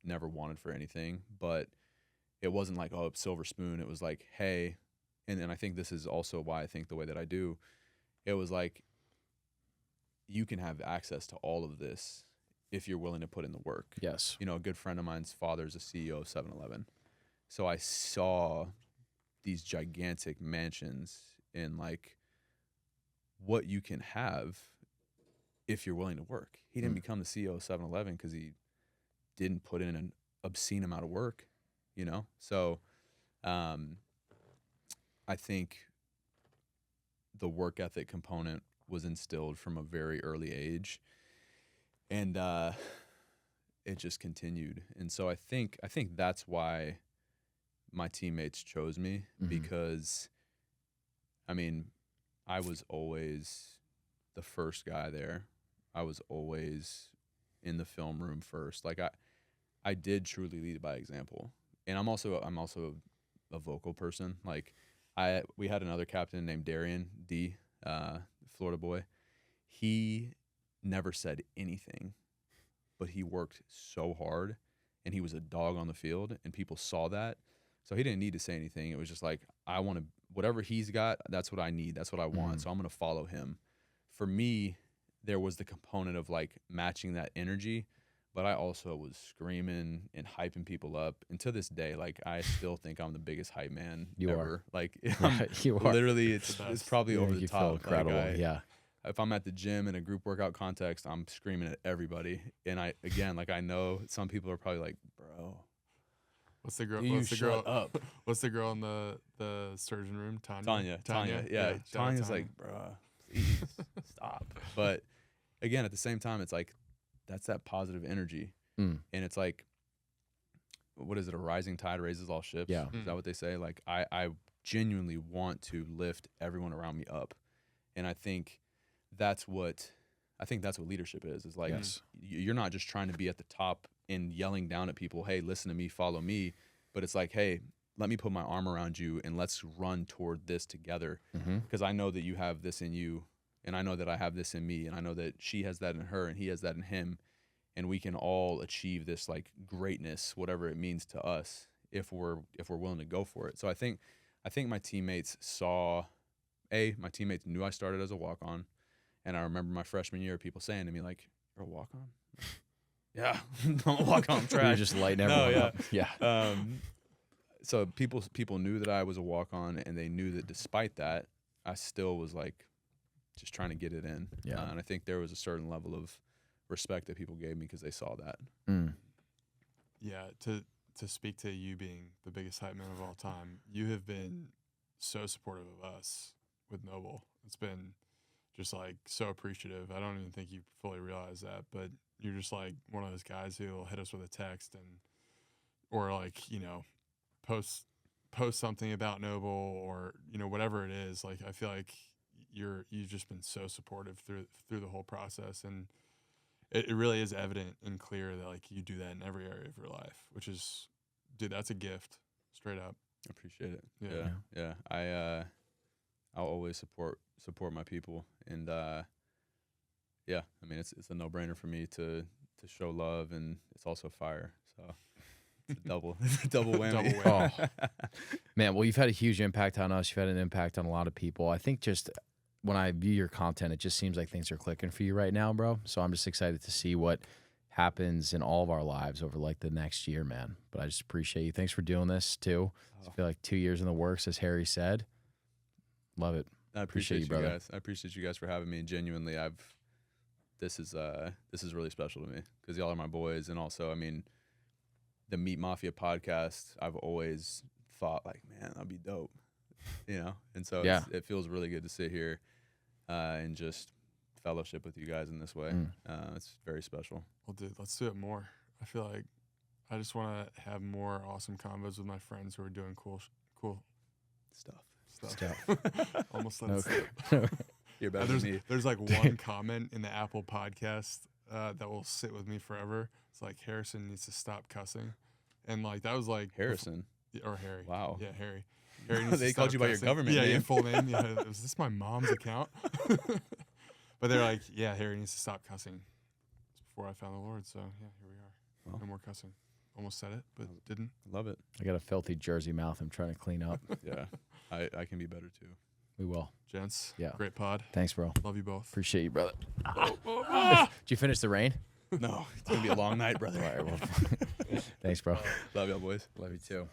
never wanted for anything, but it wasn't like, oh, silver spoon. It was like, hey, and I think this is also why I think the way that I do. It was like, you can have access to all of this if you're willing to put in the work. Yes. A good friend of mine's father is a CEO of 7-Eleven. So I saw these gigantic mansions and like what you can have if you're willing to work. He didn't become the CEO of 7-Eleven because he didn't put in an obscene amount of work, So I think the work ethic component was instilled from a very early age, and it just continued. And so I think that's why my teammates chose me, because I mean, I was always the first guy there. I was always in the film room first. Like I did truly lead by example. And I'm also a vocal person. Like we had another captain named Darian D, Florida boy. He never said anything, but he worked so hard, and he was a dog on the field, and people saw that. So he didn't need to say anything. It was just like, I want to, whatever he's got, that's what I need. That's what I want. So I'm going to follow him. For me, there was the component of like matching that energy, but I also was screaming and hyping people up. And to this day, like I still think I'm the biggest hype man ever. Like you are. Literally, it's probably over the you top. feel incredible. Like if I'm at the gym in a group workout context, I'm screaming at everybody. And I know some people are probably like, bro, what's the girl? Shut up. What's the girl in the surgeon room? Tanya. Yeah. Tanya's like, bruh, please stop. But again, at the same time, it's like, that's that positive energy. And it's like, what is it? A rising tide raises all ships. Yeah. Is that what they say? Like I genuinely want to lift everyone around me up. And I think that's what leadership is. Is like, you're not just trying to be at the top and yelling down at people, hey, listen to me, follow me. But it's like, hey, let me put my arm around you and let's run toward this together. Because I know that you have this in you, and I know that I have this in me, and I know that she has that in her and he has that in him. And we can all achieve this like greatness, whatever it means to us, if we're willing to go for it. So I think my teammates my teammates knew I started as a walk-on. And I remember my freshman year, people saying to me like, you're a walk-on? Yeah, I'm a walk-on. I'm trash. You're just lighting everyone up. Yeah. So people knew that I was a walk-on, and they knew that despite that, I still was like just trying to get it in. Yeah. And I think there was a certain level of respect that people gave me because they saw that. yeah, to speak to you being the biggest hype man of all time, you have been so supportive of us with Noble. It's been just like so appreciative. I don't even think you fully realize that, but you're just like one of those guys who will hit us with a text or like, you know, post something about Noble or, you know, whatever it is. Like, I feel like you've just been so supportive through the whole process, and it really is evident and clear that like you do that in every area of your life, which is, dude, that's a gift, straight up. I appreciate it. Yeah. Yeah. I'll always support my people, and yeah, I mean it's a no-brainer for me to show love, and it's also fire. So it's a double whammy. Double whammy. Man, well, you've had a huge impact on us. You've had an impact on a lot of people. I think just when I view your content, it just seems like things are clicking for you right now, bro. So I'm just excited to see what happens in all of our lives over like the next year, man. But I just appreciate you. Thanks for doing this too. I feel like 2 years in the works, as Harry said. Love it. I appreciate you brother. guys. I appreciate you guys for having me. Genuinely, this is really special to me because y'all are my boys, and also, I mean, the Meat Mafia podcast. I've always thought like, man, that'd be dope, you know. And so it feels really good to sit here and just fellowship with you guys in this way. It's very special. Well, dude, let's do it more. I feel like I just want to have more awesome combos with my friends who are doing cool Stuff. Almost let it slip. You're better than me. There's like one comment in the Apple podcast that will sit with me forever. It's like, Harrison needs to stop cussing, and like that was like Harrison or Harry. Wow. Yeah, Harry. Harry needs They to called stop you by your cussing. government Yeah, name. your full name. Yeah, is this my mom's account? But they're like, yeah, Harry needs to stop cussing. It's before I found the Lord, so yeah, here we are. Well. No more cussing. Almost said it, but didn't. Love it. I got a filthy Jersey mouth I'm trying to clean up. Yeah, I can be better too. We will. Gents, Yeah. great pod. Thanks, bro. Love you both. Appreciate you, brother. Did you finish the rain? No, it's gonna be a long night, brother. All right, well, thanks, bro. Love y'all, boys. Love you too.